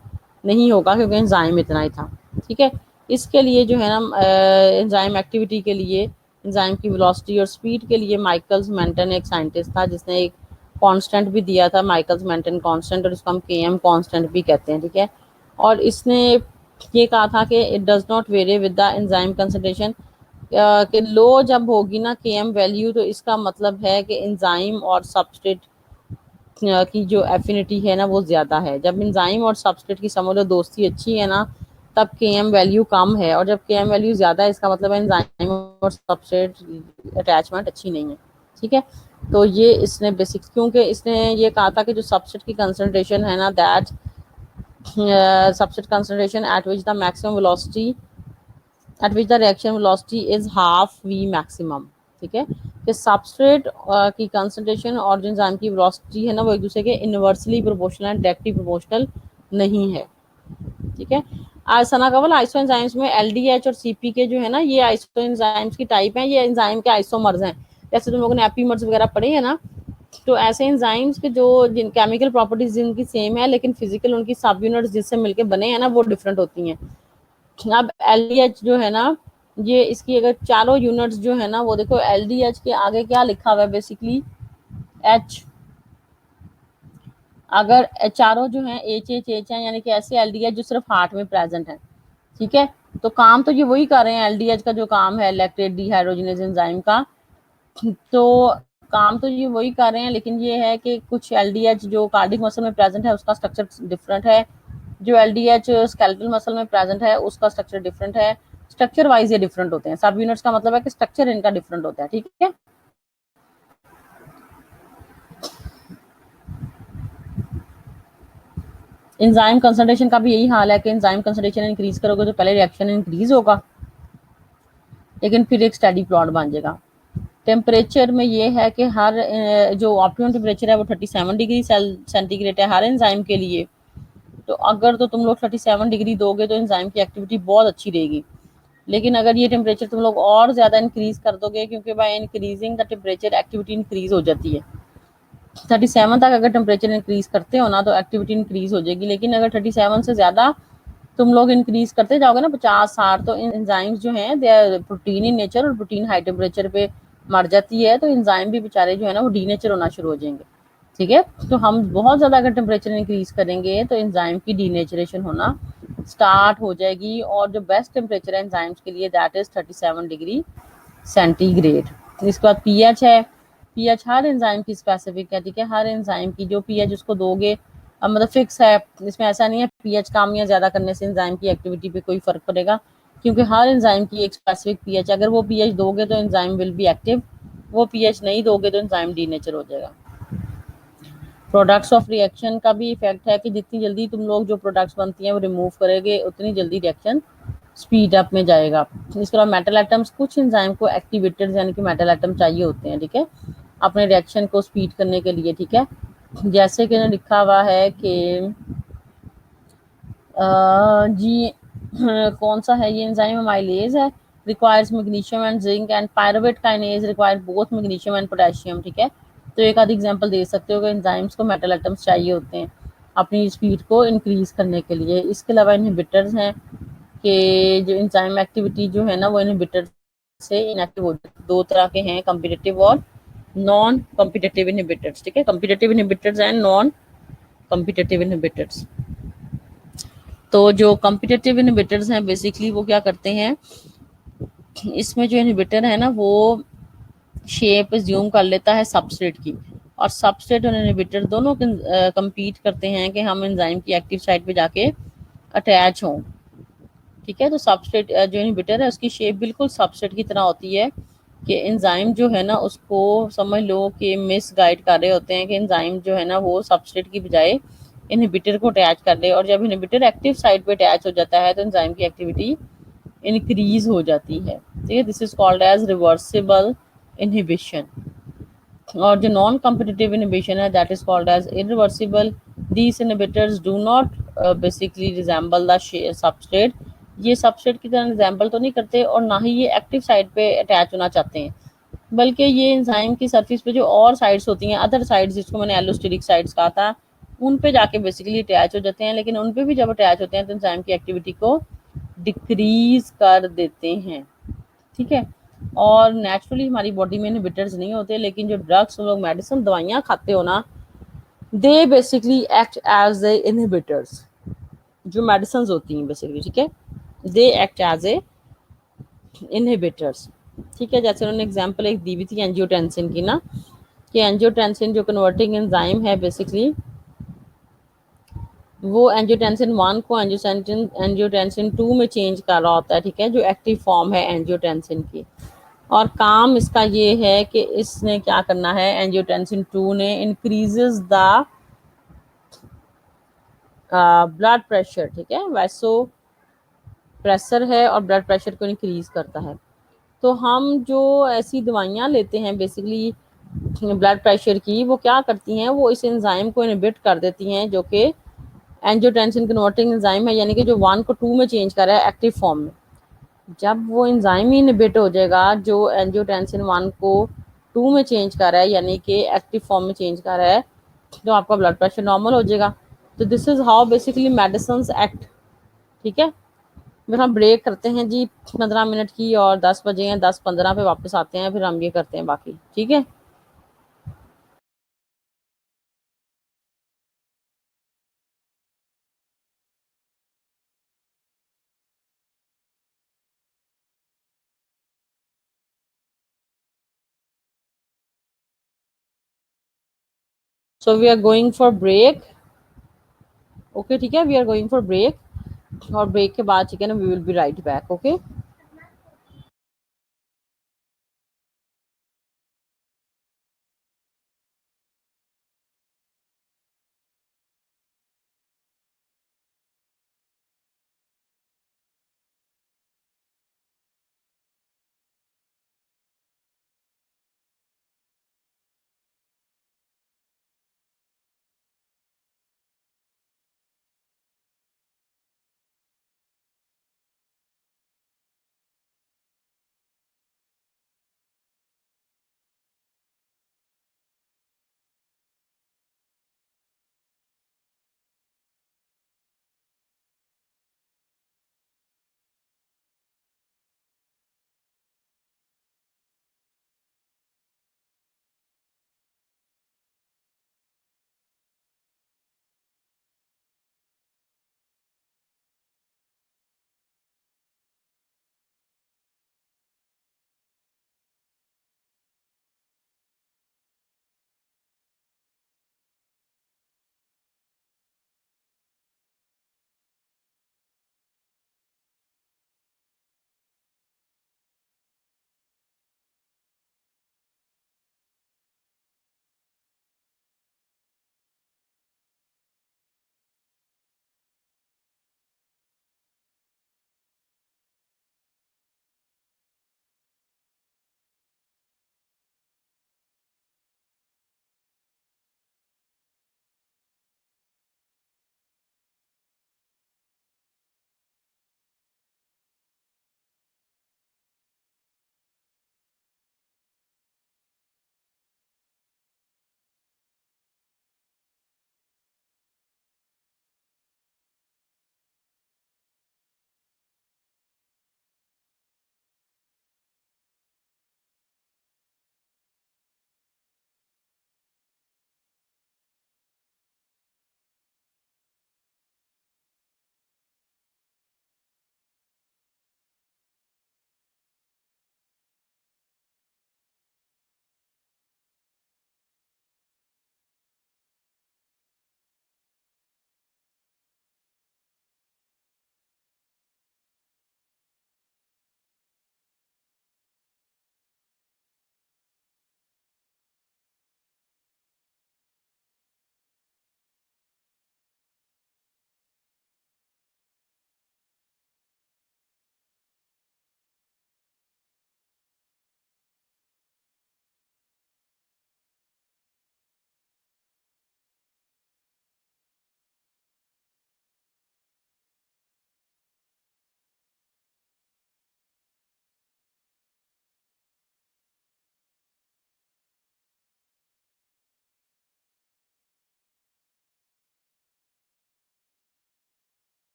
नहीं होगा, क्योंकि एंजाइम इतना ही था, ठीक है। इसके लिए जो है ना एंजाइम एक्टिविटी के लिए, एंजाइम की वेलोसिटी और स्पीड के लिए माइकल्स मेंटन एक साइंटिस्ट था, जिसने एक कांस्टेंट भी दिया था, माइकल्स मेंटन कांस्टेंट, और उसको हम KM कांस्टेंट भी कहते हैं, ठीक है। और इसने ये कहा था कि it does not very with the enzyme concentration, कि लो जब होगी ना KM वैल्यू, तो इसका मतलब है कि एंजाइम और सबस्ट्रेट की जो एफिनिटी है ना वो ज़्यादा है। जब एंजाइम और सबस्ट्रेट की समझ लो दोस्ती अच्छी है ना, तब KM वैल्यू कम है, और जब KM वैल्यू ज़्यादा है इसका मतलब है एंजाइम और सबस्ट्रेट अटैचमेंट अच्छी नहीं है, ठीक है। तो ये इसने बेसिक, क्योंकि इसने ये कहा था कि जो सबस्ट्रेट की कंसंट्रेशन है ना, that substrate concentration eight which the maximum velocity at which the reaction velocity is half V maximum, ठीक है, कि सबस्ट्रेट की कंसंट्रेशन और जो एंजाइम की वेलोसिटी है ना वो एक दूसरे के inversely proportional and directly proportional नहीं है, ठीक है। सना कवल आइसो एंजाइम्स में LDH और CPK जो है ना, ये आइसो एंजाइम्स की टाइप हैं, ये एंजाइम के आइसोमर्स हैं। जैसे तुम लोगों ने एपीमर्स वगैरह पढ़े हैं ना, तो ऐसे एंजाइम्स के जो जिन केमिकल प्रॉपर्टीज जिनकी सेम है, लेकिन फिजिकल उनकी सब यूनिट्स जिससे मिलकर बने हैं ना वो डिफरेंट होती हैं। अब LDH जो है ना, ये इसकी अगर चारों यूनिट्स जो है ना वो देखो, LDH के आगे क्या लिखा हुआ है बेसिकली H, अगर चारों जो है H है, यानी कि ऐसे LDH जो सिर्फ हार्ट में प्रेजेंट है, ठीक है। तो काम तो ये वही कर रहे हैं, LDH का जो काम है लैक्टेट डिहाइड्रोजिनेज एंजाइम का, तो काम तो ये वही कर रहे हैं, लेकिन ये है कि कुछ एलडीएच जो कार्डिक मसल में प्रेजेंट है उसका स्ट्रक्चर डिफरेंट है, जो एलडीएच स्केलेटल मसल में प्रेजेंट है उसका स्ट्रक्चर डिफरेंट है। स्ट्रक्चर वाइज ये डिफरेंट होते हैं। सब यूनिट्स का मतलब है कि स्ट्रक्चर इनका डिफरेंट होता है, ठीक है। एंजाइम कंसंट्रेशन का भी यही हाल है कि एंजाइम कंसंट्रेशन इंक्रीज करोगे तो पहले रिएक्शन इंक्रीज होगा, लेकिन फिर एक स्टडी प्लॉट बन जाएगा। टेम्परेचर में ये है कि हर जो ऑप्टिमम टेम्परेचर है वो 37 डिग्री सेंटीग्रेड है हर एंजाइम के लिए। तो अगर तो तुम लोग 37 डिग्री दोगे तो एंजाइम की एक्टिविटी बहुत अच्छी रहेगी। लेकिन अगर ये टेम्परेचर तुम लोग और ज़्यादा इंक्रीज कर दोगे, क्योंकि by increasing the temperature activity increase हो जाती है। 37 तक अगर टेम्परेचर इंक्रीज करते हो ना तो एक्टिविटी इंक्रीज हो जाएगी, लेकिन अगर 37 से ज़्यादा तुम लोग इंक्रीज करते जाओगे ना 50-60, तो एंजाइम्स जो हैं they are protein in nature, और प्रोटीन हाई टेम्परेचर पे मर जाती है, तो एंजाइम भी बेचारे जो है ना वो डीनेचर होना शुरू हो जाएंगे, ठीक है। तो हम बहुत ज़्यादा अगर टेम्परेचर इंक्रीज करेंगे तो एंजाइम की डीनेचरेशन होना स्टार्ट हो जाएगी, और जो बेस्ट टेम्परेचर है एंजाइम्स के लिए दैट इज 37 डिग्री सेंटीग्रेड। इसके बाद पीएच है। पीएच हर एंजाइम की स्पेसिफिक है, ठीक है। हर एंजाइम की जो पीएच उसको दोगे, अब मतलब फिक्स है, इसमें ऐसा नहीं है पीएच कम या ज्यादा करने से एंजाइम की एक्टिविटी पे कोई फर्क पड़ेगा, क्योंकि हर एंजाइम की एक स्पेसिफिक पीएच। अगर वो पीएच दोगे तो एंजाइम विल बी एक्टिव, वो पीएच नहीं दोगे तो एंजाइम डीनेचर हो जाएगा। प्रोडक्ट्स ऑफ रिएक्शन का भी इफेक्ट है कि जितनी जल्दी तुम लोग जो प्रोडक्ट्स बनती हैं वो रिमूव करेंगे उतनी जल्दी रिएक्शन स्पीड अप में जाएगा। इसके अलावा मेटल एटम्स, कुछ एंजाइम को एक्टिवेटर्स यानी कि मेटल एटम चाहिए होते हैं, ठीक है, अपने रिएक्शन को स्पीड करने के लिए, ठीक है। जैसे कि लिखा हुआ है कि जी कौन सा है ये एंजाइम, माइलेज है, requires magnesium and zinc, and pyruvate kinase require both magnesium and potassium, ठीक है। तो एक आध एग्जांपल दे सकते हो कि एंजाइम्स को मेटल एटम्स चाहिए होते हैं अपनी स्पीड को इंक्रीज करने के लिए। इसके अलावा इनहिबिटर्स हैं कि जो एंजाइम एक्टिविटी जो है ना वो इनहिबिटर से इनएक्टिव हो जाती है। दो तरह के हैं, कम्पिटिटिव और नॉन कम्पिटिटिव इनहिबिटर्स, ठीक है। Competitive inhibitors and non competitive inhibitors. तो जो कम्पिटिटिव इनहिबिटर्स हैं बेसिकली वो क्या करते हैं, इसमें जो इनहिबिटर है ना वो शेप ज्यूम कर लेता है सबस्ट्रेट की, और सबस्ट्रेट और इनहिबिटर दोनों compete करते हैं कि हम एंजाइम की एक्टिव साइट पे जाके अटैच हों, ठीक है। तो सबस्ट्रेट जो इनहिबिटर है उसकी शेप बिल्कुल सबस्ट्रेट की तरह होती है कि एंजाइम जो है ना उसको समझ लो कि मिस गाइड कर रहे होते हैं कि एंजाइम जो है ना वो सबस्ट्रेट की बजाय इनहिबिटर को अटैच कर दे, और जब इनहिबिटर एक्टिव साइट पे अटैच हो जाता है तो एंजाइम की एक्टिविटी इंक्रीज हो जाती है, ठीक है। This is called as reversible inhibition. और जो नॉन कॉम्पिटिटिव इनहिबिशन है that is called as irreversible. These inhibitors do not basically resemble the substrate, ये सबस्ट्रेट की तरह रिजेंबल तो नहीं करते और ना ही ये एक्टिव साइट पे अटैच होना चाहते हैं, बल्कि ये एंजाइम की सरफेस पे जो और साइड्स होती हैं, अदर साइड्स जिसको मैंने एलोस्टेरिक साइड्स कहा था, उन पे जाके बेसिकली अटैच हो जाते हैं, लेकिन उन पे भी जब अटैच होते हैं तो एंजाइम की एक्टिविटी को डिक्रीज कर देते हैं, ठीक है। और नेचुरली हमारी बॉडी में इनहिबिटर्स नहीं होते, लेकिन जो ड्रग्स हम लोग मेडिसिन दवाइयाँ खाते हो ना they basically act as a inhibitors, जो मेडिसिन होती हैं बेसिकली, ठीक है, they act as a inhibitors, ठीक है। जैसे उन्होंने एग्जांपल एक दी हुई थी एंजियोटेंसिन की ना, कि एंजियोटेंसिन जो कन्वर्टिंग एंजाइम है बेसिकली वो एंजियोटेंसिन 1 को एंजियोटेंसिन 2 में चेंज कर रहा होता है, ठीक है, जो एक्टिव फॉर्म है एंजियोटेंसिन की। और काम इसका ये है कि इसने क्या करना है, एंजियोटेंसिन 2 ने इंक्रीजेस द ब्लड प्रेशर, ठीक है, वैसो प्रेशर है और ब्लड प्रेशर को इंक्रीज करता है। तो हम जो ऐसी दवाइयाँ लेते हैं बेसिकली ब्लड प्रेशर की, वो क्या करती हैं, वो इस एंजाइम को इनहिबिट कर देती हैं जो कि एंजियोटेंसिन कन्वर्टिंग एंजाइम है, यानी कि जो 1 को 2 में चेंज कर रहा है एक्टिव फॉर्म में। जब वो एंजाइम ही इनहिबिट हो जाएगा जो एंजियोटेंसिन 1 को 2 में चेंज कर रहा है यानी कि एक्टिव फॉर्म में चेंज कर रहा है, तो आपका ब्लड प्रेशर नॉर्मल हो जाएगा। तो this is how basically medicine act, ठीक है। फिर हम ब्रेक करते हैं जी 15 मिनट की, और 10 बजे हैं 10:15 पे वापस आते हैं, फिर हम ये करते हैं बाकी, ठीक है। So we are going for break. Okay ठीक है, we are going for break, और ब्रेक के बाद ठीक है ना, we will be right back. Okay.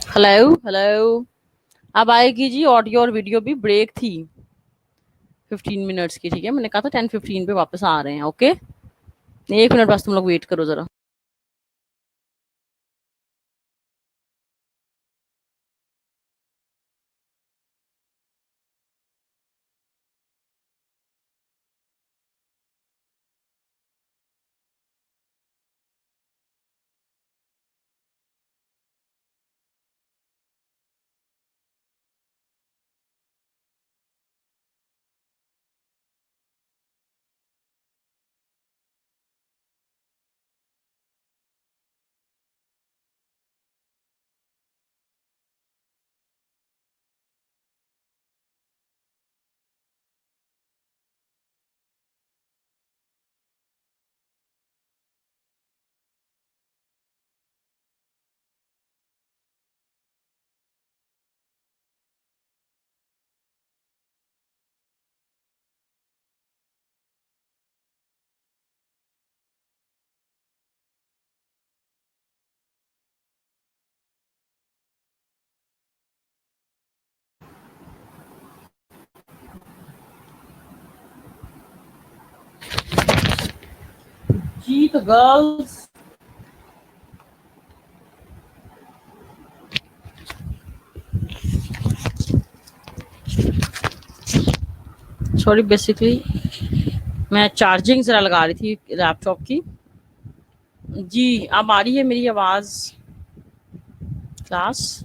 Hello hello. अब आएगी जी, ऑडियो और वीडियो भी। ब्रेक थी 15 मिनट्स की, ठीक है, मैंने कहा था 10:15 पे वापस आ रहे हैं। ओके, 1 मिनट बस तुम लोग वेट करो जरा। जी तो गर्ल्स, सॉरी, बेसिकली मैं चार्जिंग जरा लगा रही थी लैपटॉप की। जी, अब आ रही है मेरी आवाज क्लास?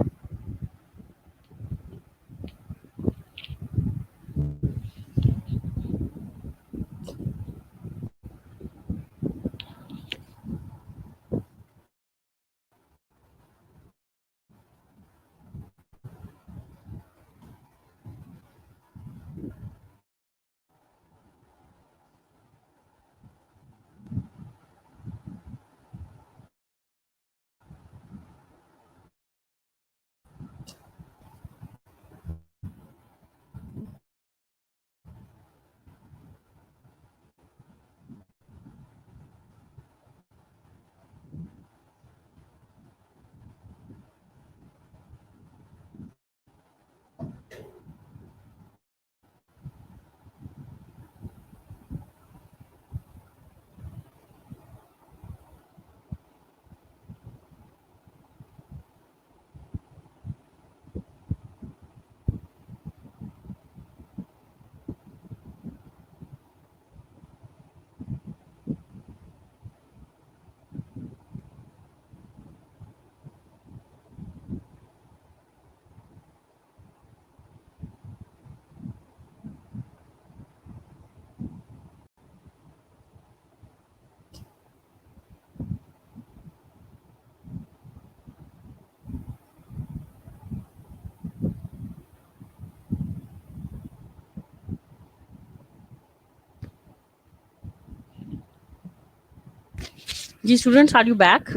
जी स्टूडेंट्स, आर यू बैक?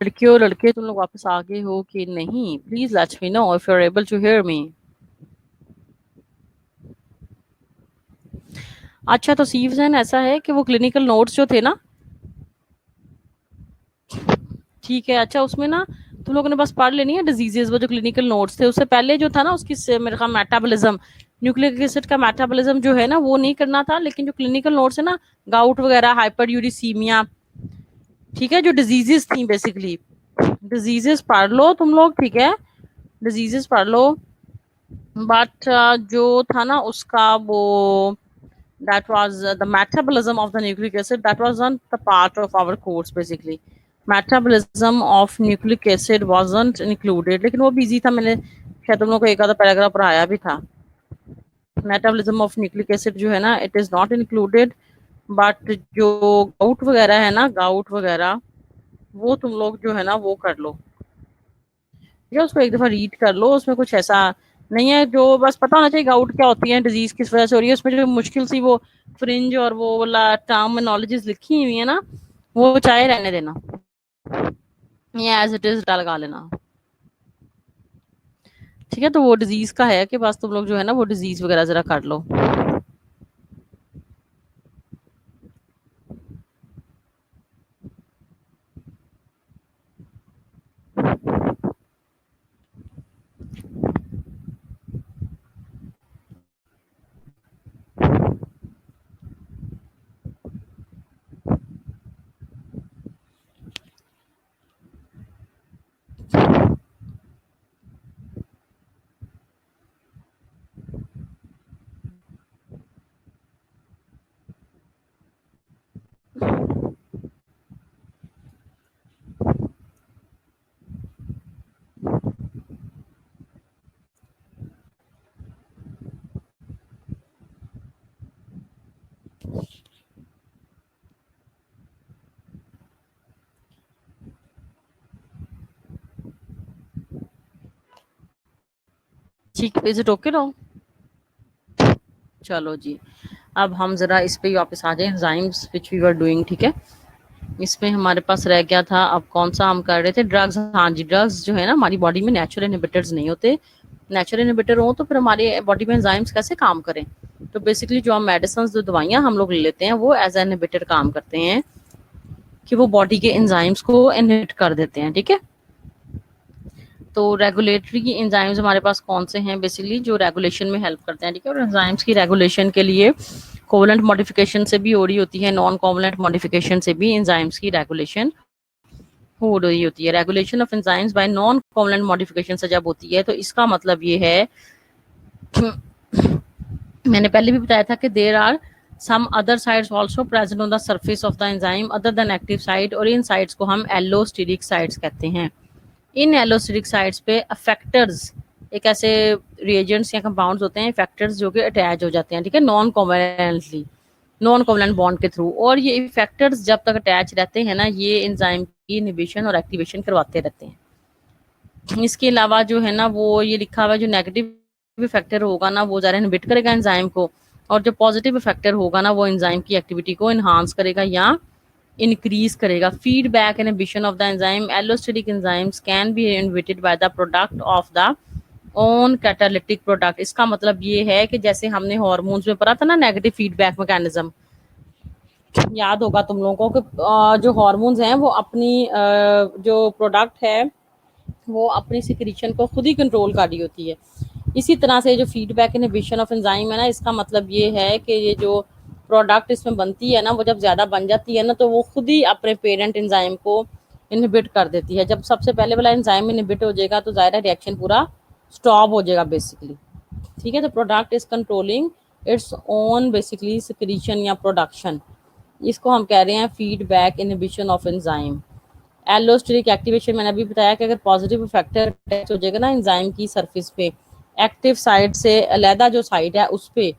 लड़कियों लड़के, तुम लोग वापस आ गए हो कि नहीं? Please let me know if you are able to hear me. अच्छा, तो सीवजन ऐसा है कि वो क्लिनिकल नोट्स जो थे ना, ठीक है, अच्छा उसमें ना तुम लोगों ने बस पढ़ लेनी है डिजीजेस। वो जो क्लिनिकल नोट्स थे, उससे पहले जो था ना उसकी मेरे ख्याल मेटाबॉलिज्म, न्यूक्लिक एसिड का मेटाबॉलिज्म जो है ना वो नहीं करना था, लेकिन जो क्लिनिकल नोट्स है ना, गाउट वगैरह, हाइपर यूरिसीमिया, ठीक है, जो डिजीजेस थी बेसिकली, डिजीजेस पढ़ लो तुम लोग, ठीक है, डिजीजेस पढ़ लो। बट जो था ना उसका वो, that was the metabolism of the nucleic acid, that wasn't the part of our course basically. Metabolism of nucleic acid wasn't included, लेकिन वो बिजी था, मैंने शायद तुम लोग को एक आधा पैराग्राफ पढ़ाया भी था। मेटाबॉलिज्म ऑफ न्यूक्लिक एसिड जो है ना, it is not included. But जो गाउट वगैरह है ना, गाउट वगैरह, वो तुम लोग जो है ना वो कर लो, ठीक है, उसको एक दफा रीड कर लो। उसमें कुछ ऐसा नहीं है, जो बस पता होना चाहिए गाउट क्या होती है, डिजीज किस वजह से हो रही है। उसमें जो मुश्किल सी वो फ्रिंज और वो वाला टर्मिनोलॉजीज लिखी हुई है ना, वो चाहे रहने देना, ये एज इट इज लगा लेना, ठीक है। तो वो डिजीज का है कि बस तुम लोग जो है ना वो डिजीज वगैरह जरा कर लो। ठीक, इज इट ओके नाउ? चलो जी, अब हम जरा इस पे वापस आ जाए, enzymes which we were doing, ठीक है। इसमें हमारे पास रह गया था, अब कौन सा हम कर रहे थे, ड्रग्स। हाँ जी, ड्रग्स जो है ना हमारी बॉडी में नेचुरल इनहिबिटर्स नहीं होते। नेचुरल इनहिबिटर हो तो फिर हमारे बॉडी में एंजाइम्स कैसे काम करें? तो बेसिकली जो हम मेडिसिन, जो दवाइयाँ हम लोग ले लेते हैं, वो एज एन इनहिबिटर काम करते हैं कि वो बॉडी के एंजाइम्स को इनहिबिट कर देते हैं, ठीक है। तो रेगुलेटरी एंजाइम्स हमारे पास कौन से हैं बेसिकली, जो रेगुलेशन में हेल्प करते हैं, ठीक है। और एंजाइम्स की रेगुलेशन के लिए कोवलेंट मॉडिफिकेशन से भी हो रही होती है, नॉन कोवलेंट मॉडिफिकेशन से भी एंजाइम्स की रेगुलेशन हो रही होती है। Regulation of enzymes bye non covalent modification से जब होती है तो इसका मतलब ये है, मैंने पहले भी बताया था कि there are some other sites also present on the surface of the enzyme other than active site, और इन साइड्स को हम एलोस्टेरिक साइड्स कहते हैं। इन एलोस्टेरिक साइट्स पे अफेक्टर्स, एक ऐसे रिएजेंट्स या कंपाउंड्स होते हैं इफेक्टर्स जो कि अटैच हो जाते हैं, ठीक है, non covalently, non covalent bond के थ्रू। और ये इफेक्टर्स जब तक अटैच रहते हैं ना, ये एंजाइम की इनहिबिशन और एक्टिवेशन करवाते रहते हैं। इसके अलावा जो है ना, वो ये लिखा हुआ है, जो नेगेटिव इफेक्टर होगा ना वो ज़्यादा इनहिबिट करेगा एंजाइम को, और जो पॉजिटिव इफेक्टर होगा ना वो एंजाइम की एक्टिविटी को इन्हांस करेगा या increase करेगा। feedback inhibition of the enzyme, allosterotic enzymes can be inhibited by the product of the own catalytic product। इसका मतलब ये है कि जैसे हमने हार्मोन्स में पढ़ा था ना नेगेटिव फीडबैक मैकेनिज्म, याद होगा तुम लोगों को कि जो हार्मोन्स हैं वो अपनी जो प्रोडक्ट है वो अपनी सिक्रीशन को खुद ही कंट्रोल कर रही होती है। इसी तरह से जो फीडबैक इनहिबिशन ऑफ एंजाइम है ना, इसका मतलब ये है कि ये जो प्रोडक्ट इसमें बनती है ना, वो जब ज़्यादा बन जाती है ना तो वो खुद ही अपने पेरेंट एंजाइम को इनहिबिट कर देती है। जब सबसे पहले वाला एंजाइम इनहिबिट हो जाएगा तो ज़ाहिर रिएक्शन पूरा स्टॉप हो जाएगा बेसिकली, ठीक है। तो product is controlling its own basically secretion या प्रोडक्शन, इसको हम कह रहे हैं feedback inhibition of enzyme. Allosteric activation मैंने अभी बताया कि अगर पॉजिटिव फैक्टर अटैच हो जाएगा ना एंजाइम की सरफेस पे, एक्टिव साइड से अलहदा जो साइड है उस पे,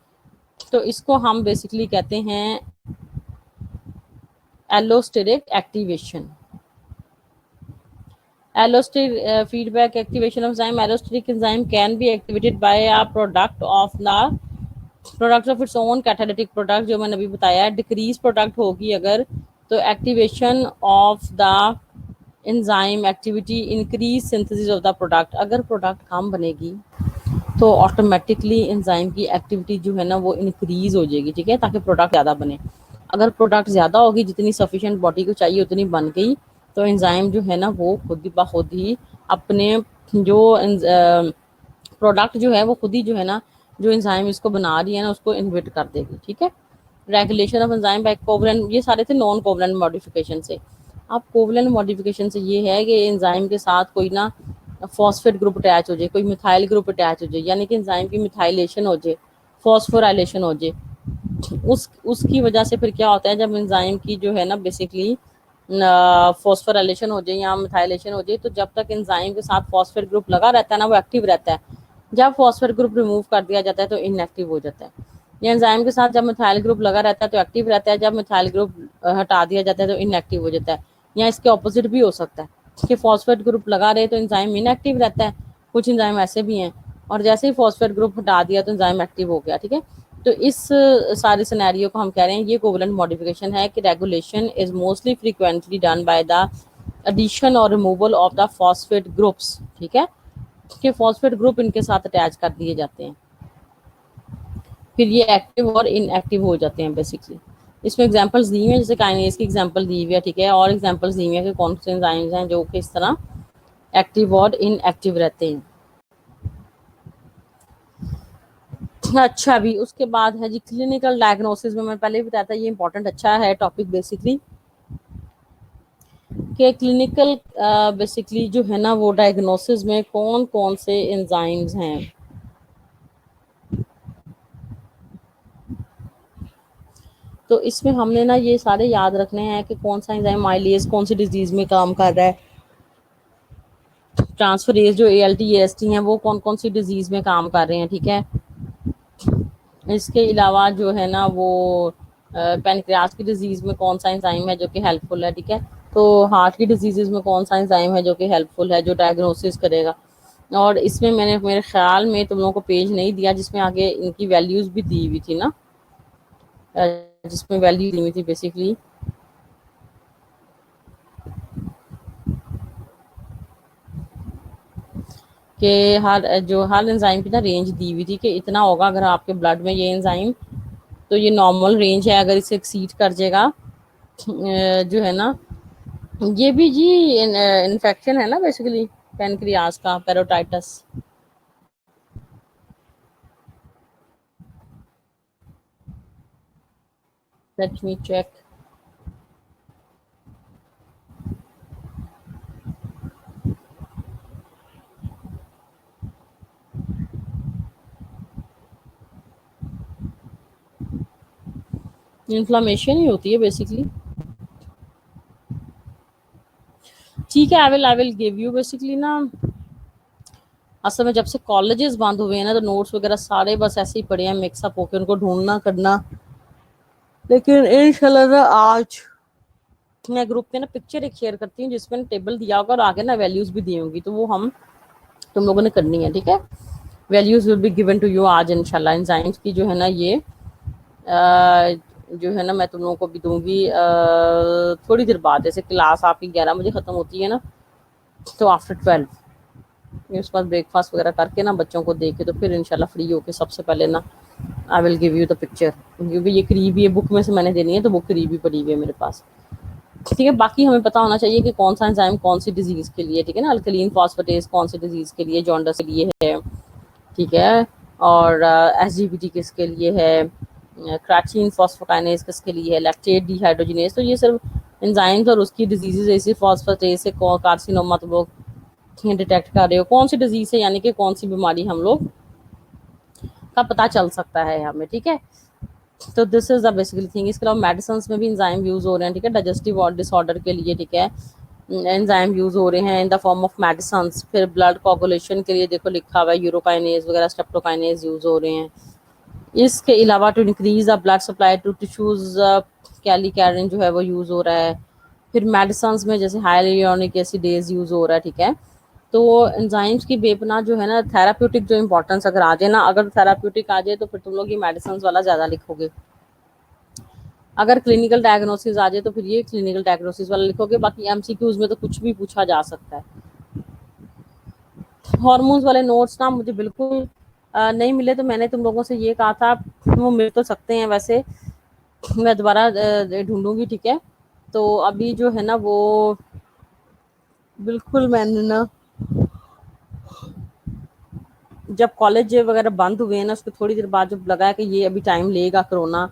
तो इसको हम बेसिकली कहते हैं allosteric activation. Allosteric feedback activation of enzyme, allosteric enzyme can be activated by a product of its own catalytic product, जो मैंने अभी बताया है। डिक्रीज प्रोडक्ट होगी अगर, तो activation of the enzyme activity increase synthesis of the product. अगर product कम बनेगी तो ऑटोमेटिकली एंजाइम की एक्टिविटी जो है ना वो इंक्रीज हो जाएगी, ठीक है, ताकि प्रोडक्ट ज़्यादा बने। अगर प्रोडक्ट ज़्यादा होगी, जितनी सफिशिएंट बॉडी को चाहिए उतनी बन गई, तो एंजाइम जो है ना वो खुद ब खुद ही अपने जो प्रोडक्ट जो है वो खुद ही जो है ना, जो एंजाइम इसको बना रही है ना उसको इनहिबिट कर देगी, ठीक है। Regulation of enzyme by covalent, ये सारे थे नॉन कोवलेंट मॉडिफिकेशन से। अब कोवलेंट मॉडिफिकेशन से ये है कि एंजाइम के साथ कोई ना फॉस्फेट ग्रुप अटैच हो जाए, कोई मिथाइल ग्रुप अटैच हो जाए, यानी कि एंजाइम की मिथाइलेशन हो जाए, फॉस्फोराइलेशन हो जाए। उसकी वजह से फिर क्या होता है, जब एंजाइम की जो है ना बेसिकली फॉस्फोराइलेशन हो जाए या मिथाइलेशन हो जाए, तो जब तक एंजाइम के साथ फॉस्फेट ग्रुप लगा रहता है ना वो एक्टिव रहता है। जब फॉस्फेट ग्रुप रिमूव कर दिया जाता है तो इनएक्टिव हो जाता है। या एंजाइम के साथ जब मिथाइल ग्रुप लगा रहता है तो एक्टिव रहता है, जब मिथाइल ग्रुप हटा दिया जाता है तो इनएक्टिव हो जाता है। या इसके ऑपोजिट भी हो सकता है कि फॉस्फेट ग्रुप लगा रहे तो एंजाइम इनएक्टिव रहता है, कुछ एंजाइम ऐसे भी हैं, और जैसे ही फॉस्फेट ग्रुप हटा दिया तो एंजाइम एक्टिव हो गया, ठीक है। तो इस सारे सिनेरियो को हम कह रहे हैं ये कोवलेंट मॉडिफिकेशन है कि regulation is mostly frequently done by the addition और removal of the phosphate groups, ठीक है, कि फॉस्फेट ग्रुप इनके साथ अटैच कर दिए जाते हैं, फिर ये एक्टिव और इनएक्टिव हो जाते हैं बेसिकली। इसमें एग्जांपल्स दी हुई हैं, जैसे काइनेज की एग्जांपल दी हुई है, ठीक है, और एग्जांपल्स दी हुई है कि कौन से एंजाइम्स हैं जो कि इस तरह एक्टिव और इनएक्टिव रहते हैं। अच्छा, अभी उसके बाद है जी क्लिनिकल डायग्नोसिस में, मैं पहले भी बताया था ये इंपॉर्टेंट अच्छा है टॉपिक बेसिकली, कि क्लिनिकल बेसिकली जो है ना वो डायग्नोसिस में कौन कौन से एंजाइम्स हैं। तो इसमें हमने ना ये सारे याद रखने हैं कि कौन सा एंजाइम माइलेज कौन सी डिजीज में काम कर रहा है, ट्रांसफरेज जो ALT AST हैं वो कौन कौन सी डिजीज में काम कर रहे हैं, ठीक है। इसके अलावा जो है ना वो पेनक्रियास की डिजीज में कौन सा एंजाइम है जो कि हेल्पफुल है, ठीक है। तो हार्ट की डिजीजेज में कौन सा एंजाइम है जो कि हेल्पफुल है, जो डायग्नोसिस करेगा। और इसमें मैंने मेरे ख्याल में तुम लोगों को पेज नहीं दिया जिसमें आगे इनकी वैल्यूज भी दी हुई थी ना, अ, जिसमें वैल्यू दी हुई थी बेसिकली कि हर एंजाइम की ना रेंज दी हुई थी कि इतना होगा अगर आपके ब्लड में ये एंजाइम, तो ये नॉर्मल रेंज है, अगर इसे एक्सीड कर जाएगा जो है ना, ये भी जी इन्फेक्शन है ना बेसिकली, पेनक्रियाज का parotitis. Let me check. Inflammation ही होती है बेसिकली। ठीक है, I will give you basically ना, असल में जब से कॉलेजेस बंद हुए हैं ना तो नोट्स वगैरह सारे बस ऐसे ही पड़े हैं मिक्सअप होके, उनको ढूंढना करना। लेकिन इंशाल्लाह ना आज मैं ग्रुप में ना पिक्चर एक शेयर करती हूँ जिसमें टेबल दिया होगा और आगे ना वैल्यूज भी दी होंगी, तो वो हम तुम लोगों ने करनी है, ठीक है। Values will be given to you आज इंशाल्लाह। एंजाइम्स की जो है ना ये जो है ना मैं तुम लोगों को भी दूंगी थोड़ी देर बाद, जैसे क्लास आपकी 11 बजे खत्म होती है ना, तो आफ्टर 12 उसके बाद ब्रेकफास्ट वगैरह करके ना बच्चों को दे के तो फिर इंशाल्लाह फ्री होके सबसे पहले ना आई will give you the picture, क्योंकि ये करीबी है, बुक में से मैंने देनी है तो बुक करीबी पड़ी हुई है मेरे पास। ठीक है, बाकी हमें पता होना चाहिए कि कौन सा एंजाइम कौन सी डिजीज के लिए, ठीक है ना, अल्कलीन फॉस्फेटेज कौन सी डिजीज के लिए, जॉन्डस के लिए है, ठीक है, और एसजीपीटी किसके लिए है, क्राचीन फॉस्फोकाइनेज किसके लिए है, लैक्टेट डिहाइड्रोजिनेज, तो ये सिर्फ एंजाइम्स और उसकी डिजीजेज ऐसी फॉस्फेटेज से कार्सिनोमा तो लोग डिटेक्ट कर रहे हो, कौन सी डिजीज है यानी कि कौन सी बीमारी हम लोग का पता चल सकता है हमें, ठीक है। तो this is the basically thing. इसके अलावा मेडिसिन में भी एंजाइम यूज हो रहे हैं, ठीक है, डाइजेस्टिव डिसऑर्डर के लिए, ठीक है, एंजाइम यूज हो रहे हैं in the form of medicine. फिर ब्लड कोगुलेशन के लिए देखो लिखा हुआ है यूरोकाइनेज वगैरह, स्ट्रेप्टोकाइनेज यूज हो रहे हैं। इसके अलावा to increase the blood supply to tissues, kallikrein जो है वो यूज हो रहा है। फिर मेडिसिन में जैसे हाइलुरोनिक एसिडेज यूज हो रहा है, ठीक है। तो एंजाइम्स की बेपना जो है ना, थेराप्यूटिक जो इंपॉर्टेंस अगर आ जाए ना, अगर थेराप्यूटिक आ जाए तो फिर तुम लोग ये मेडिसिन वाला ज्यादा लिखोगे, अगर क्लिनिकल डायग्नोसिस आ जाए तो फिर ये क्लिनिकल डायग्नोसिस वाला लिखोगे। बाकी एमसीक्यूज में तो कुछ भी पूछा जा सकता है। हॉर्मोन्स वाले नोट्स ना मुझे बिल्कुल नहीं मिले, तो मैंने तुम लोगों से ये कहा था वो मिल तो सकते हैं वैसे, मैं दोबारा ढूंढूंगी, ठीक है। तो अभी जो है ना वो बिल्कुल मैंने ना, जब कॉलेज वगैरह बंद हुए हैं ना उसके थोड़ी देर बाद जब लगा है कि ये अभी टाइम लेगा कोरोना,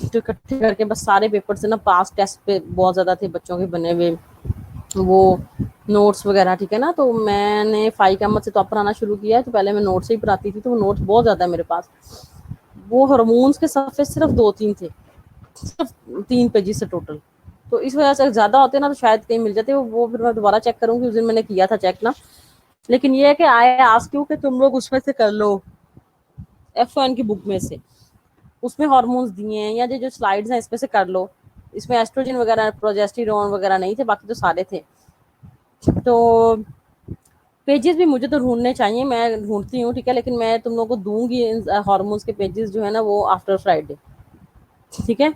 तो इकट्ठे करके बस सारे पेपर से ना पास टेस्ट पे बहुत ज्यादा थे बच्चों के बने हुए वो नोट्स वगैरह, ठीक है ना। तो मैंने फाइक अहमद से तो पढ़ाना शुरू किया है, तो पहले मैं नोट्स से ही पढ़ाती थी, तो वो नोट्स बहुत ज्यादा है मेरे पास। वो हार्मोन्स के सफ़े सिर्फ 2-3 थे, सिर्फ 3 पेजेस से टोटल। तो इस वजह से ज़्यादा होते ना तो शायद कहीं मिल जाते, वो फिर मैं दोबारा चेक करूंगी, उस दिन मैंने किया था चेक ना। लेकिन ये है कि आई आस्क यू कि तुम लोग उसमें से कर लो, F1 की बुक में से, उसमें हार्मोन्स दिए हैं, या जो स्लाइड्स हैं इसमें से कर लो। इसमें एस्ट्रोजन वगैरह प्रोजेस्टेरोन वगैरह नहीं थे, बाकी तो सारे थे। तो पेजेस भी मुझे तो ढूंढने चाहिए, मैं ढूंढती हूँ, ठीक है, लेकिन मैं तुम लोगों को दूंगी हार्मोन्स के पेजेस जो है ना वो आफ्टर फ्राइडे, ठीक है।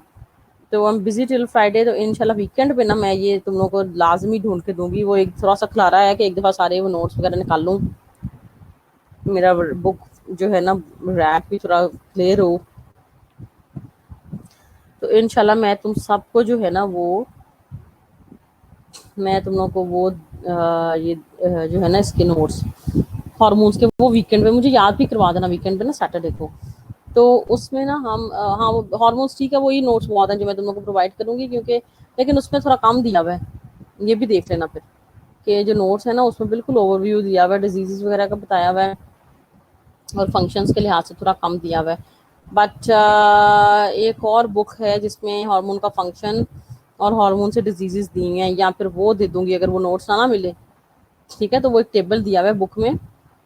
तो हम बिजी टिल फ्राइडे, तो इंशाल्लाह वीकेंड पे ना मैं ये तुम लोगों को लाजमी ढूंढ के दूंगी। वो एक थोड़ा सा खिला रहा है कि एक दफ़ा सारे वो नोट्स वगैरह निकाल लूँ, मेरा बुक जो है ना रैक भी थोड़ा क्लियर हो। तो इंशाल्लाह मैं तुम सबको जो है ना वो, मैं तुम लोगों को वो ये जो है ना इसके नोट्स हॉर्मोन्स के वो वीकेंड पे मुझे याद भी करवा देना, वीकेंड पे ना सैटरडे को। तो उसमें ना हम हाँ हॉर्मोन्स ठीक है, वही नोट्स बहुत हैं जो मैं तुम लोग को प्रोवाइड करूंगी, क्योंकि लेकिन उसमें थोड़ा कम दिया हुआ है, ये भी देख लेना फिर कि जो नोट्स है ना उसमें बिल्कुल ओवरव्यू दिया हुआ है, डिजीजेस वगैरह का बताया हुआ है, और फंक्शंस के लिहाज से थोड़ा कम दिया हुआ है। बट एक और बुक है जिसमें हार्मोन का फंक्शन और हार्मोन से डिजीजेस दी हुई हैं, या फिर वो दे दूंगी अगर वो नोट्स ना मिले, ठीक है। तो वो एक टेबल दिया हुआ है बुक में,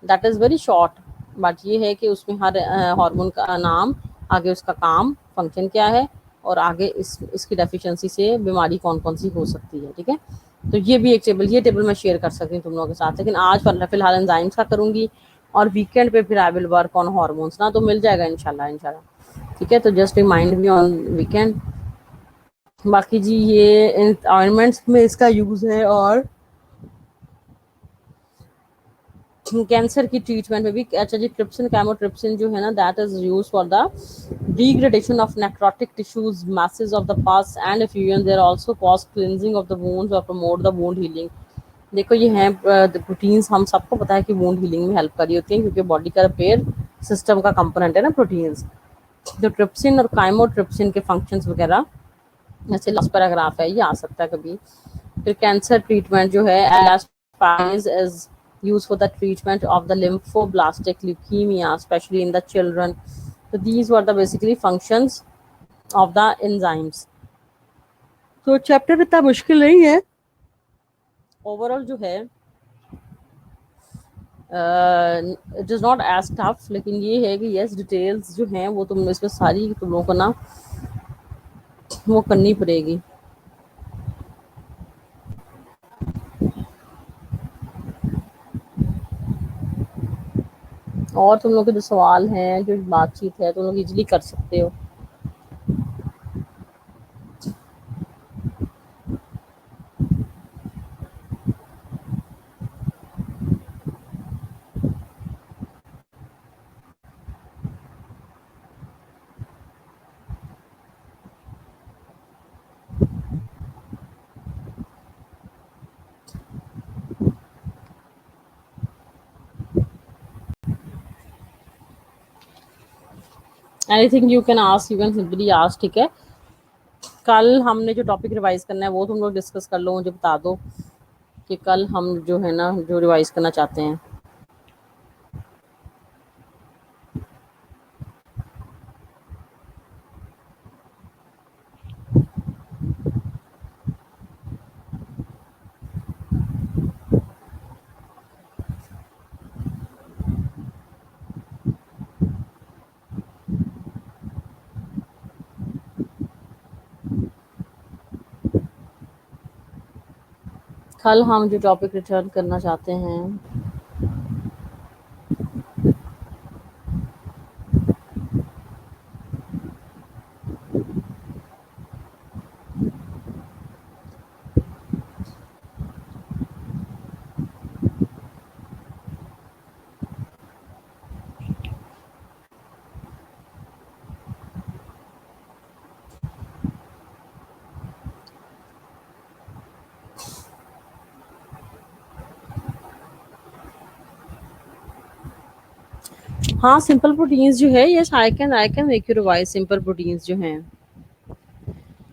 that is very short, but ये है कि उसमें हर हार्मोन का नाम, आगे उसका काम फंक्शन क्या है, और आगे इसकी डेफिशिएंसी से बीमारी कौन कौन सी हो सकती है, ठीक है। तो ये भी एक टेबल, ये टेबल मैं शेयर कर सकती हूँ तुम लोगों के साथ, लेकिन आज फिलहाल एंजाइम्स का करूंगी, और वीकेंड पे फिर I will work on hormones ना, तो मिल जाएगा इंशाल्लाह इंशाल्लाह। ठीक है, तो just remind me on weekend. बाकी जी ये ऑइंटमेंट्स में इसका यूज है, और कैंसर की ट्रीटमेंट में भी। अच्छा जी, ट्रिप्सिन कैमोट्रिप्सिन जो है ना, that is use for the degradation of necrotic tissues masses of the pus and effusion, they are also cause cleansing of the wounds or promote the wound healing। देखो ये हैं प्रोटीन्स, हम सबको पता है कि वूंड हीलिंग में help कर रही होती हैं, क्योंकि बॉडी का रिपेयर सिस्टम का कंपोनेंट है ना प्रोटीन्स। तो ट्रिप्सिन और काइमोट्रिप्सिन के फंक्शंस वगैरह, जैसे लास्ट पैराग्राफ है, ये आ सकता है कभी। फिर कैंसर ट्रीटमेंट जो है, एलास्पाइज is used for the treatment of the lymphoblastic leukemia, especially in the children। So these were the basically functions of the enzymes। तो चैप्टर इतना मुश्किल नहीं है ओवरऑल जो है, it is not as tough, लेकिन ये है कि यस डिटेल्स जो हैं वो तुम इसमें सारी तुम लोगों को ना वो करनी पड़ेगी। और तुम लोग के जो सवाल हैं, जो बातचीत है, तुम लोग इजीली कर सकते हो। Anything you can ask, you can simply ask. ठीक है, कल हमने जो टॉपिक रिवाइज करना है वो तुम लोग डिस्कस कर लो, मुझे बता दो कि कल हम जो है ना जो रिवाइज करना चाहते हैं। कल हम जो टॉपिक रिटर्न करना चाहते हैं, हाँ सिंपल प्रोटीन्स जो है, yes I can make you revise simple proteins जो हैं।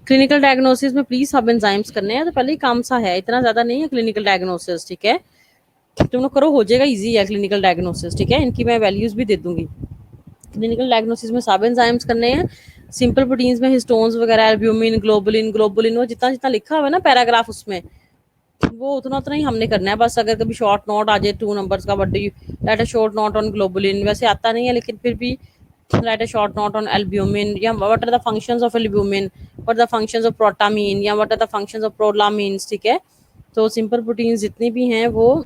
क्लिनिकल डायग्नोसिस में प्लीज सब एंजाइम्स करने हैं, तो पहले ही काम सा है, इतना ज्यादा नहीं है क्लिनिकल डायग्नोसिस। ठीक है, तुम लोग करो, हो जाएगा, इजी है क्लिनिकल डायग्नोसिस। ठीक है, इनकी मैं वैल्यूज भी दे दूंगी। क्लिनिकल डायग्नोसिस में सब एंजाइम्स करने हैं। सिंपल प्रोटीन्स में हिस्टोन्स वगैरह, एल्ब्यूमिन, ग्लोबुलिन, वो जितना जितना लिखा हुआ है ना पैराग्राफ उसमें, वो उतना उतना ही हमने करना है बस। अगर कभी शॉर्ट नोट आ जाए 2 नंबर्स का, what do you write a short note on globulin, वैसे आता नहीं है लेकिन फिर भी write a short note on albumin, या what are the functions of albumin, what are the functions of protamine, या what are the functions of prolamins. ठीक है, तो सिंपल प्रोटीन्स जितनी भी हैं वो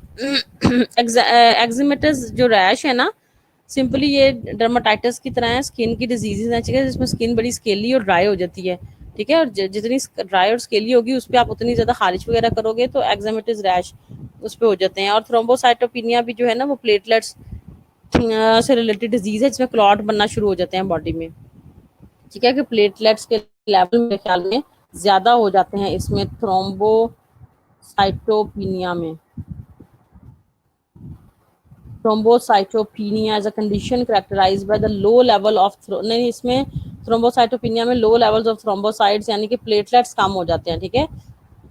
एक्जिमेटस जो रैश है ना, सिंपली ये डर्माटाइटिस की तरह है, स्किन की डिजीजेज है, ठीक है, जिसमें स्किन बड़ी स्केली और ड्राई हो जाती है। ठीक है, और जितनी ड्राई और स्केली होगी उस पर आप उतनी ज्यादा खारिश वगैरह करोगे तो एक्जिमेटिस रैश उस पर हो जाते हैं। और थ्रोम्बोसाइटोपिनिया भी जो है ना, वो प्लेटलेट्स से रिलेटेड डिजीज है, जिसमें क्लॉट बनना शुरू हो जाते हैं बॉडी में। ठीक है, कि प्लेटलेट्स के लेवल मेरे ख्याल में ज्यादा हो जाते हैं इसमें, थ्रोम्बोसाइटोपिनिया में। Thrombocytopenia is a condition characterized by the low level of नहीं, इसमें थ्रोम्बोसाइटोपिनिया में लो लेवल्स ऑफ थ्रोम्बोसाइट्स यानी कि प्लेटलेट्स कम हो जाते हैं। ठीक है,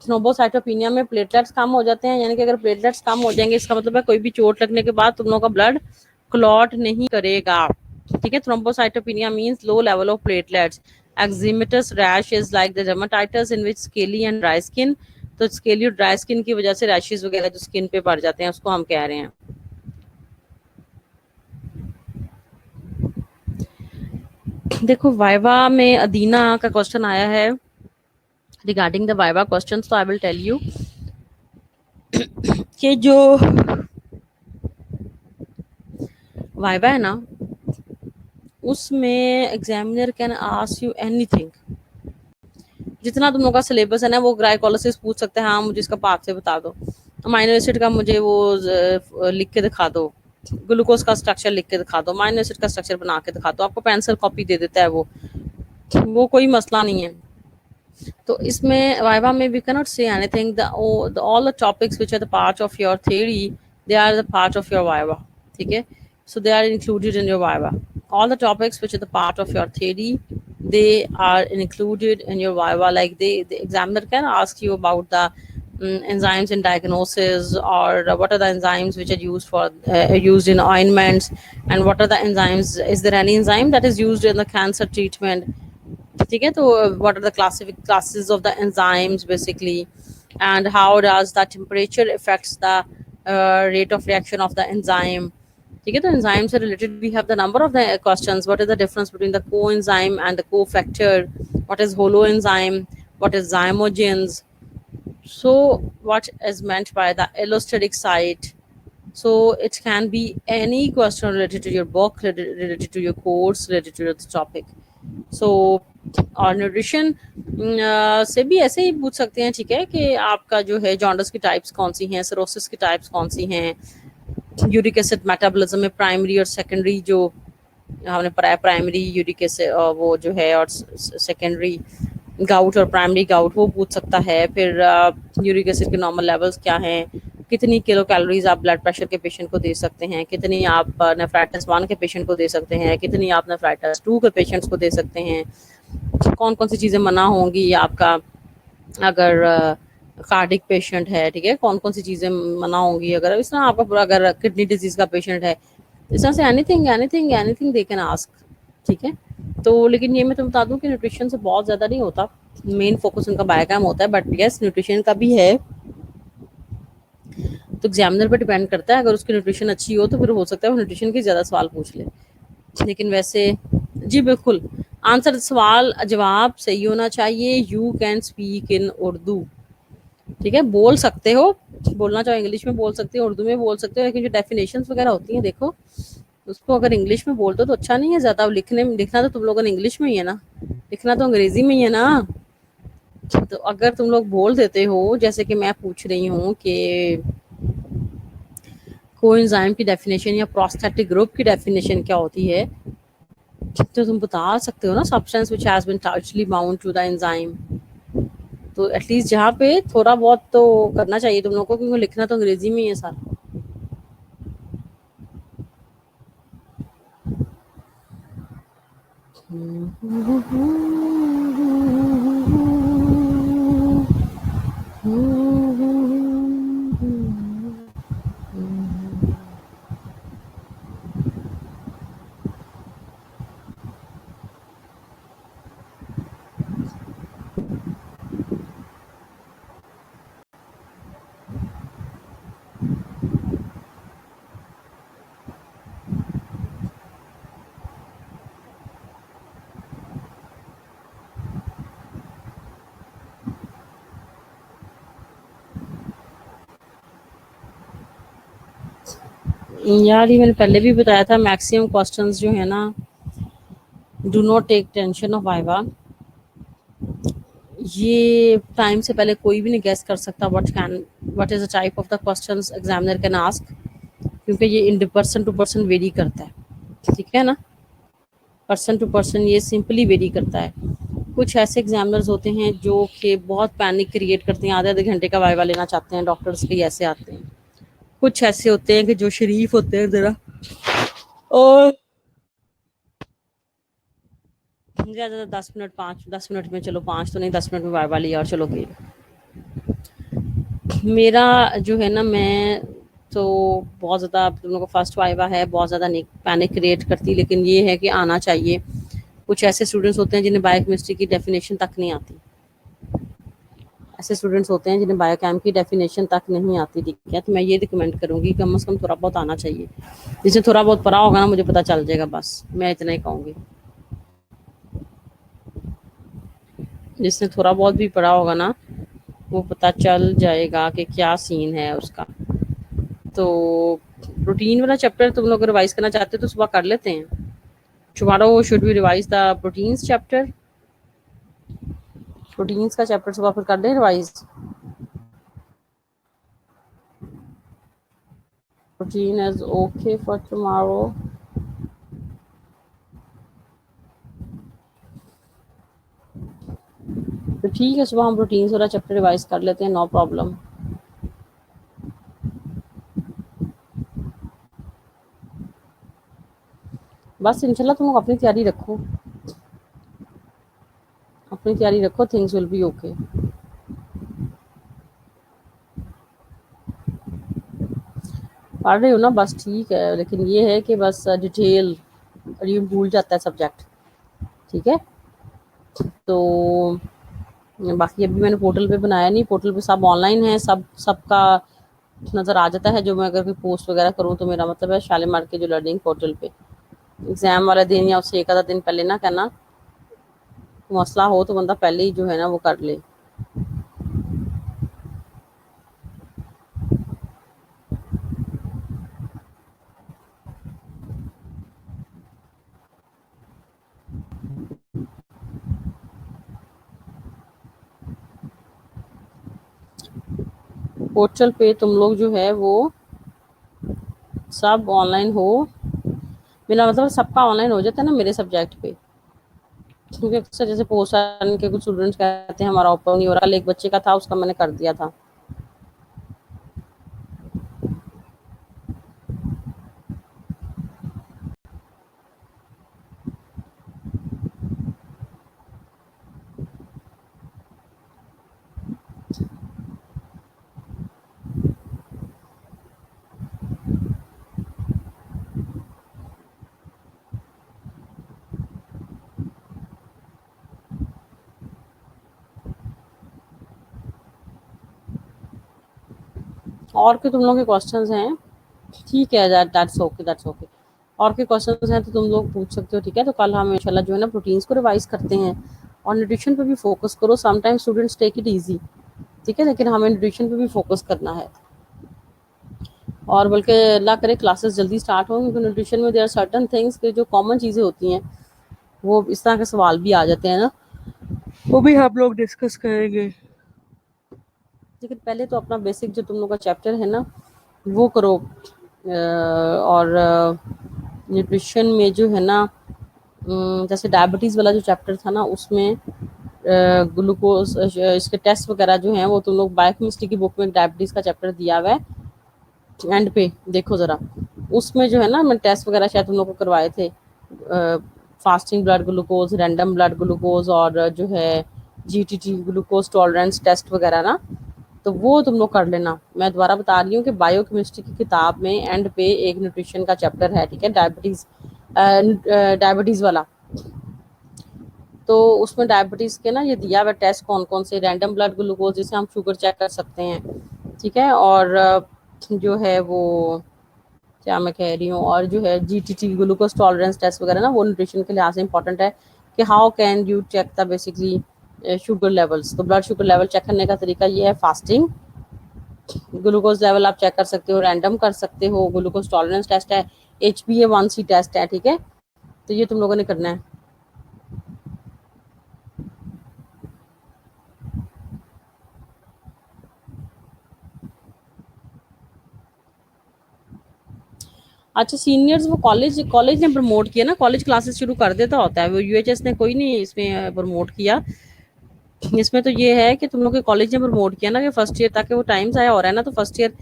थ्रोम्बोसाइटोपिनिया में प्लेटलेट्स कम हो जाते हैं, यानी कि अगर प्लेटलेट्स कम हो जाएंगे इसका मतलब है कोई भी चोट लगने के बाद तुम लोगों का ब्लड क्लॉट नहीं करेगा। ठीक है, thrombocytopenia means low level of platelets. Eczematous rash is like the dermatitis in which scaly and dry skin. तो स्केली और ड्राई स्किन की वजह से रैशेस वगैरह जो स्किन पे बढ़ जाते हैं उसको हम कह रहे हैं। देखो वाइवा में अदीना का क्वेश्चन आया है रिगार्डिंग द वाइवा क्वेश्चन, तो आई विल टेल यू कि जो वाइवा है ना, उसमें examiner can ask you anything. जितना तुम लोग का सिलेबस है ना, वो ग्लाइकोलाइसिस पूछ सकते हैं, हाँ मुझे इसका पाथवे बता दो, अमाइनो एसिड का मुझे वो लिख के दिखा दो, ग्लूकोज का स्ट्रक्चर लिख के दिखा दो, अमाइनो एसिड का स्ट्रक्चर बना के दिखा दो, आपको पेंसिल कॉपी दे देता है वो कोई मसला नहीं है। तो इसमें वाइवा में we cannot say anything, the all the topics which are the part of your theory, they are the part of your viva. ठीक है, so they are included in your viva. All the topics which are the part of your theory, they are included in your viva. Like the examiner can ask you about the enzymes in diagnosis, or what are the enzymes which are used for used in ointments, and what are the enzymes, is there any enzyme that is used in the cancer treatment. ठीक है, तो what are the classific classes of the enzymes basically, and how does the temperature affects the rate of reaction of the enzyme. ठीक है, तो enzyme से related we have the number of the questions. What is the difference between the coenzyme and the cofactor? What is holoenzyme? What is zymogens? So what is meant by the allosteric site? So it can be any question related to your book, related to your course, related to your topic. So और nutrition से भी ऐसे ही पूछ सकते हैं। ठीक है, कि आपका जो है जॉन्डिस की टाइप्स कौन सी हैं, सिरोसिस की टाइप्स कौन सी हैं, यूरिक एसिड मेटाबॉलिज्म में प्राइमरी और सेकेंडरी, जो हमने पढ़ा प्राइमरी यूरिक एसिड वो जो है, और सेकेंडरी गाउट और प्राइमरी गाउट, वो पूछ सकता है। फिर यूरिक एसिड के नॉर्मल लेवल्स क्या हैं, कितनी किलो कैलोरीज आप ब्लड प्रेशर के पेशेंट को दे सकते हैं, कितनी आप नेफ्राइटिस 1 के पेशेंट को दे सकते हैं, कितनी आप नेफ्राइटिस 2 के पेशेंट्स को दे सकते हैं, कौन कौन सी चीज़ें मना होंगी आपका अगर कार्डिक पेशेंट है। ठीक है, कौन कौन सी चीज़ें मना होंगी अगर इस तरह आपका पूरा अगर किडनी डिजीज का पेशेंट है, इस तरह say anything anything anything they can ask. ठीक है, तो लेकिन ये मैं तो बता दूं कि न्यूट्रिशन से बहुत ज़्यादा नहीं होता, मेन फोकस उनका बायोकेम होता है, बट यस न्यूट्रिशन का भी है। तो एग्जामिनर पर डिपेंड करता है, अगर उसकी न्यूट्रिशन अच्छी हो तो फिर हो सकता है वो न्यूट्रिशन के ज़्यादा सवाल पूछ ले। लेकिन वैसे जी बिल्कुल, आंसर सवाल जवाब सही होना चाहिए। You can speak in Urdu. ठीक है, बोल सकते हो, बोलना चाहो इंग्लिश में बोल सकते हो, उर्दू में बोल सकते हो, लेकिन जो डेफिनेशंस वगैरह होती हैं देखो, उसको अगर इंग्लिश में बोल दो तो अच्छा नहीं है ज़्यादा। लिखने में लिखना तो तुम लोगों ने इंग्लिश में ही है ना, लिखना तो अंग्रेजी में ही है ना। तो अगर तुम लोग बोल देते हो, जैसे कि मैं पूछ रही हूँ कि कोएंजाइम की डेफिनेशन या प्रोस्थेटिक ग्रुप की डेफिनेशन क्या होती है, तो तुम बता सकते हो ना, substance which has been tightly bound to the enzyme. तो एटलीस्ट जहाँ पे थोड़ा बहुत तो करना चाहिए तुम लोगों को, क्योंकि लिखना तो अंग्रेजी में ही है सारा। यार ये मैंने पहले भी बताया था, मैक्सिमम क्वेश्चंस जो है ना, do not take tension of viva. ये टाइम से पहले कोई भी नहीं गेस कर सकता what is the type of the questions examiner can ask, क्योंकि ये in person to person vary करता है। ठीक है ना, पर्सन टू पर्सन ये सिंपली वेरी करता है। कुछ ऐसे एग्जामिनर्स होते हैं जो कि बहुत पैनिक क्रिएट करते हैं, आधे आधे घंटे का वाइवा लेना चाहते हैं, डॉक्टर्स के ऐसे आते हैं। कुछ ऐसे होते हैं कि जो शरीफ होते हैं ज़रा, और ज़्यादा 10 मिनट, 5-10 मिनट में, चलो 5 तो नहीं, 10 मिनट में वाइवा लिया और चलो गए। मेरा जो है ना, मैं तो बहुत ज़्यादा, तुम लोगों को फर्स्ट वाइवा है, बहुत ज़्यादा नहीं पैनिक क्रिएट करती, लेकिन ये है कि आना चाहिए। कुछ ऐसे स्टूडेंट्स होते हैं जिन्हें बायोकेमिस्ट्री की डेफिनेशन तक नहीं आती, ऐसे स्टूडेंट्स होते हैं जिन्हें बायोकेम की डेफिनेशन तक नहीं आती। ठीक है, तो मैं ये रिकमेंड करूँगी कम से कम थोड़ा बहुत आना चाहिए। जिसने थोड़ा बहुत पढ़ा होगा ना, मुझे पता चल जाएगा, बस मैं इतना ही कहूँगी। जिसने थोड़ा बहुत भी पढ़ा होगा ना, वो पता चल जाएगा कि क्या सीन है उसका। तो प्रोटीन वाला चैप्टर तुम लोग रिवाइज करना चाहते हो तो सुबह कर लेते हैं। Tomorrow should we revise the proteins chapter. Proteins का चैप्टर सुबह फिर कर लें revise. Protein is okay for tomorrow. तो ठीक है, सुबह हम प्रोटीन्स वाला चैप्टर रिवाइज कर लेते हैं, नो प्रॉब्लम। बस इंशाल्लाह तुम लोग अपनी तैयारी रखो, अपनी तैयारी रखो, थिंग्स विल बी ओके। पढ़ रही हो ना, बस ठीक है, लेकिन ये है कि बस डिटेल और ये भूल जाता है सब्जेक्ट। ठीक है, तो बाकी अभी मैंने पोर्टल पे बनाया नहीं, पोर्टल पे सब ऑनलाइन है, सबका नज़र आ जाता है। जो मैं अगर कोई पोस्ट वगैरह करूँ तो मेरा मतलब है शालीमार के जो लर्निंग पोर्टल पे एग्ज़ाम वाला दिन या उससे एक आधा दिन पहले ना करना, मसला हो तो बंदा पहले ही जो है ना वो कर ले। पोर्टल पे तुम लोग जो है वो सब ऑनलाइन हो, मेरा मतलब सबका ऑनलाइन हो जाता है ना मेरे सब्जेक्ट पे। क्योंकि अक्सर जैसे पोस्ट के कुछ स्टूडेंट्स कहते हैं हमारा ओपन नहीं हो रहा, कल एक बच्चे का था, उसका मैंने कर दिया था। और के तुम लोग के क्वेश्चंस हैं, ठीक है, दैट्स ओके, दैट्स ओके। और के क्वेश्चंस हैं तो तुम लोग पूछ सकते हो। ठीक है, तो कल हम इंशाल्लाह जो है ना प्रोटीन्स को रिवाइज करते हैं और न्यूट्रिशन पे भी फोकस करो। Sometimes students take it easy, ठीक है, लेकिन हमें न्यूट्रिशन पे भी फोकस करना है। और बल्कि अल्लाह करे क्लासेस जल्दी स्टार्ट हो, क्योंकि न्यूट्रिशन में देयर आर सर्टन थिंग्स के जो कॉमन चीज़ें होती हैं वो इस तरह के सवाल भी आ जाते हैं ना, वो भी हम लोग डिस्कस करेंगे। लेकिन पहले तो अपना बेसिक जो तुम लोग का चैप्टर है ना वो करो। और न्यूट्रिशन में जो है ना, जैसे डायबिटीज़ वाला जो चैप्टर था ना उसमें ग्लूकोज इसके टेस्ट वगैरह जो हैं वो तुम लोग बायोकेमिस्ट्री की बुक में डायबिटीज़ का चैप्टर दिया हुआ है, एंड पे देखो ज़रा। उसमें जो है ना मैं टेस्ट वगैरह शायद तुम लोग को करवाए थे, fasting blood glucose, random blood glucose, और जो है जीटीटी ग्लूकोज टॉलरेंस टेस्ट वगैरह ना, तो वो तुम लोग कर लेना। मैं दोबारा बता रही हूँ कि बायोकेमिस्ट्री की किताब में एंड पे एक न्यूट्रिशन का चैप्टर है, ठीक है, डायबिटीज़ वाला। तो उसमें डायबिटीज़ के ना ये दिया हुआ टेस्ट कौन कौन से, रैंडम ब्लड ग्लूकोज जिसे हम शुगर चेक कर सकते हैं, ठीक है, और जो है वो क्या मैं कह रही हूँ, और जो है जीटीटी ग्लूकोज टॉलरेंस टेस्ट वगैरह ना वो न्यूट्रिशन के लिहाज से इंपॉर्टेंट है कि how can you check the basically sugar levels. तो ब्लड शुगर लेवल चेक करने का तरीका ये है फास्टिंग, ग्लूकोज लेवल आप चेक कर सकते हो, रैंडम कर सकते हो, ग्लूकोज टॉलरेंस टेस्ट है, HbA1c टेस्ट है, ठीक है, तो ये तुम लोगों ने करना है। अच्छा, सीनियर्स वो कॉलेज कॉलेज ने प्रमोट किया ना, कॉलेज क्लासेस शुरू कर देता होता है वो, UHS ने कोई नहीं इसमें प्रमोट किया। इसमें तो ये है कि तुम लोग के कॉलेज ने प्रमोट किया ना कि फर्स्ट ईयर, ताकि वो टाइम ज़ाया हो रहा है ना, तो फर्स्ट ईयर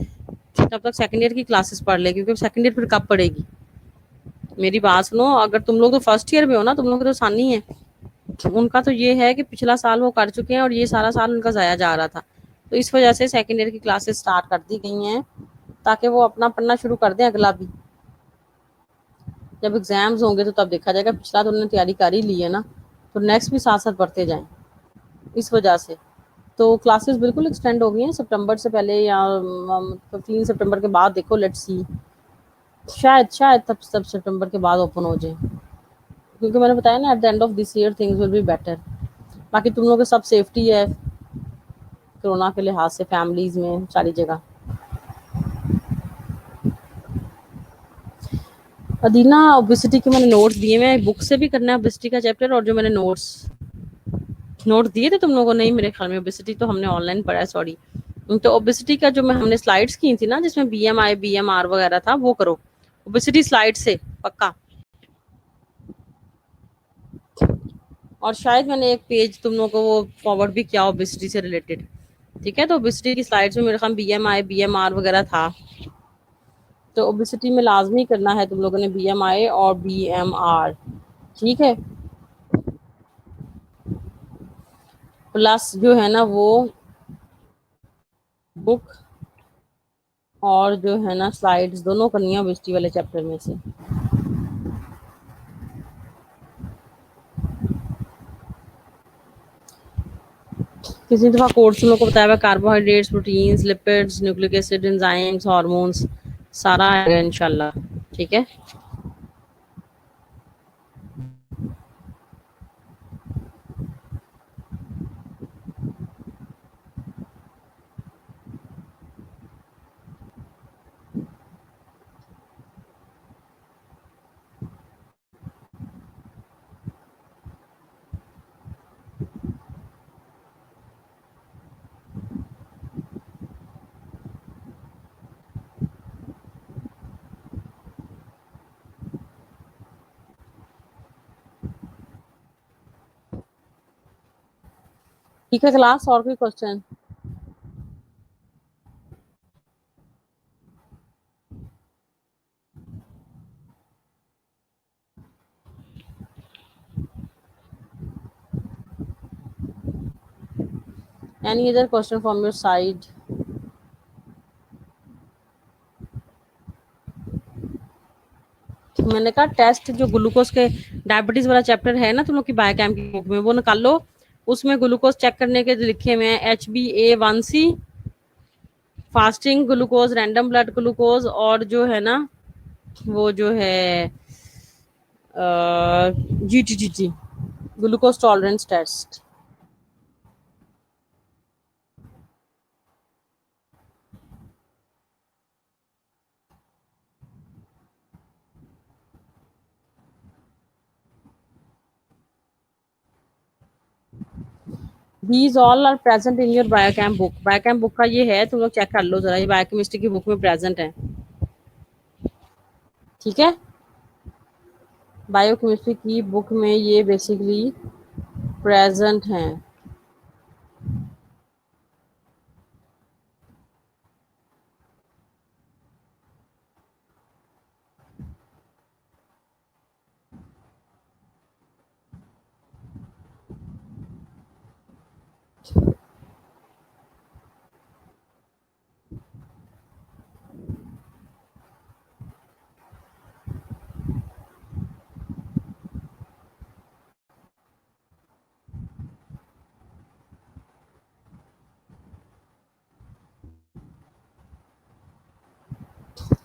तब तक सेकंड ईयर की क्लासेस पढ़ ले, क्योंकि सेकंड ईयर फिर कब पढ़ेगी। मेरी बात सुनो, अगर तुम लोग तो फर्स्ट ईयर में हो ना, तुम लोग तो आसानी है। उनका तो ये है कि पिछला साल वो कर चुके हैं और ये सारा साल उनका ज़ाया जा रहा था, तो इस वजह से सेकंड ईयर की क्लासेस स्टार्ट कर दी गई हैं ताकि वो अपना पढ़ना शुरू कर दें अगला भी। जब एग्जाम्स होंगे तो तब देखा जाएगा, पिछला तो उन्होंने तैयारी कर ही ली है ना, तो नेक्स्ट भी साथ साथ पढ़ते जाएं, इस वजह से। तो क्लासेस बिल्कुल एक्सटेंड हो गई हैं सितंबर से पहले, या 15 सितंबर के बाद देखो, लेट्स सी, शायद शायद तब सितंबर के बाद ओपन हो जाए, क्योंकि मैंने बताया ना at the end of this year things will be better. बाकी तुम लोगों के सब सेफ्टी है, कोरोना के लिहाज से फैमिलीज में सारी जगह। अदीना, ओबेसिटी के मैंने नोट्स दिए, मैं बुक से भी करना है ओबेसिटी का चैप्टर, और जो मैंने नोट्स दिए थे तुम लोगों को, नहीं मेरे ख्याल में ओबेसिटी तो हमने ऑनलाइन पढ़ा है, सॉरी। तो ओबेसिटी का जो मैं हमने स्लाइड्स की थी ना, जिसमें बीएमआई बीएमआर वगैरह था, वो करो ओबेसिटी स्लाइड से पक्का। और शायद मैंने एक पेज तुम लोगों को वो फॉरवर्ड भी किया ओबेसिटी से रिलेटेड। ठीक है, तो ओबेसिटी की स्लाइड्स में मेरे ख्याल बीएमआई बीएमआर वगैरह था। तो ओबेसिटी में लाजमी करना है तुम लोगों ने बीएमआई और बीएमआर। ठीक है, प्लस जो है ना वो बुक और जो है ना स्लाइड्स दोनों करनी है ओबेसिटी वाले चैप्टर में से। किसी दफा कोर्स तुम लोग को बताया हुआ carbohydrates, proteins, lipids, nucleic acid, enzymes, hormones, सारा आएगा इंशाल्लाह। ठीक है, ठीक है क्लास, और कोई question? Any other question from your side? मैंने कहा टेस्ट जो ग्लूकोज के डायबिटीज वाला चैप्टर है ना तुम लोग की बायोकेम की बुक में, वो निकाल लो। उसमें ग्लूकोज चेक करने के लिखे हुए हैं HbA1c, fasting glucose, random blood glucose, और जो है ना वो जो है GTTT, glucose tolerance test. These all are present in your biochem book. Biochem book का ये है, तुम लोग चेक कर लो जरा, ये बायोकेमिस्ट्री की बुक में प्रेजेंट है। ठीक है, बायोकेमिस्ट्री की बुक में ये बेसिकली प्रेजेंट हैं।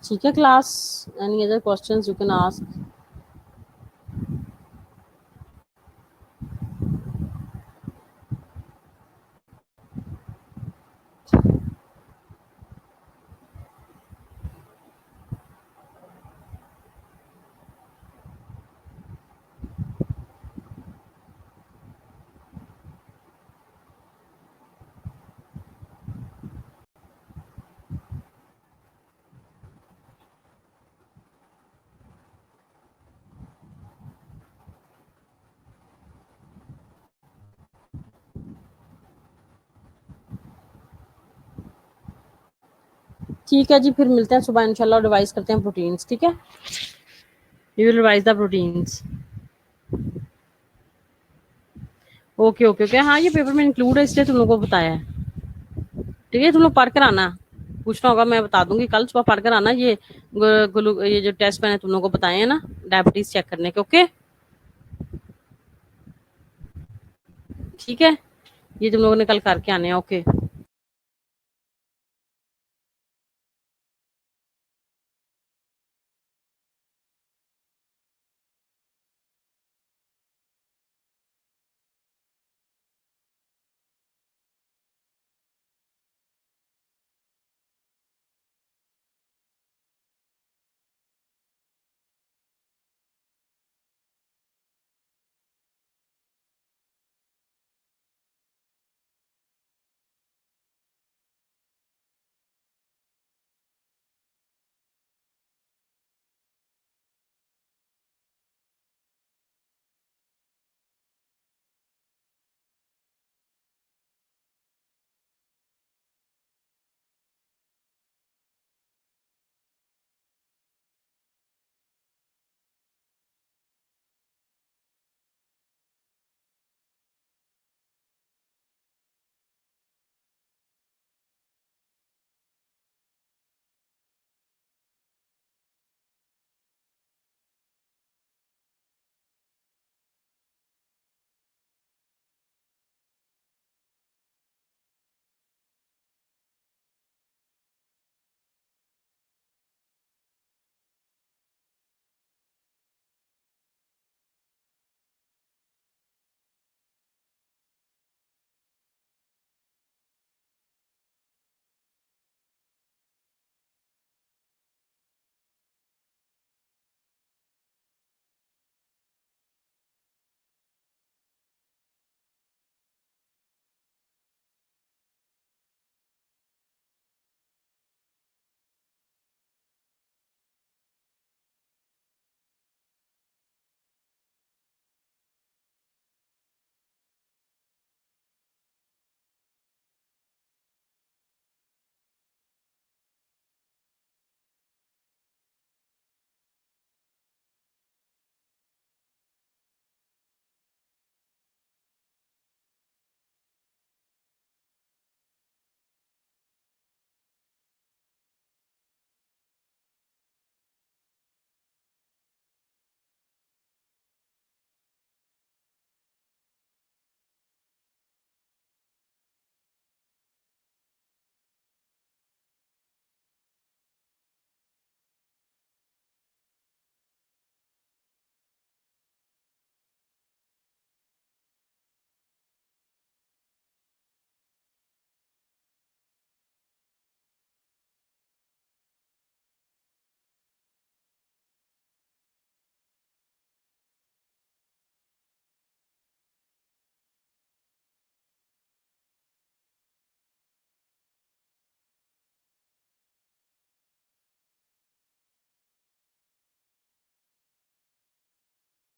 ठीक है class, any other questions you can ask. ठीक है जी, फिर मिलते हैं सुबह इंशाल्लाह, रिवाइज करते हैं प्रोटीन्स। ठीक है, you will revise the proteins. Okay okay okay, हाँ ये पेपर में इंक्लूड है इसलिए तुम लोगों को बताया है। ठीक है, तुम लोग पढ़ कर आना, पूछना होगा मैं बता दूंगी, कल सुबह पढ़ कर आना। ये जो टेस्ट मैंने तुम लोगों को बताए हैं ना डायबिटीज चेक करने के। ओके, ठीक है, ये तुम लोगों ने कल करके आने हैं। ओके।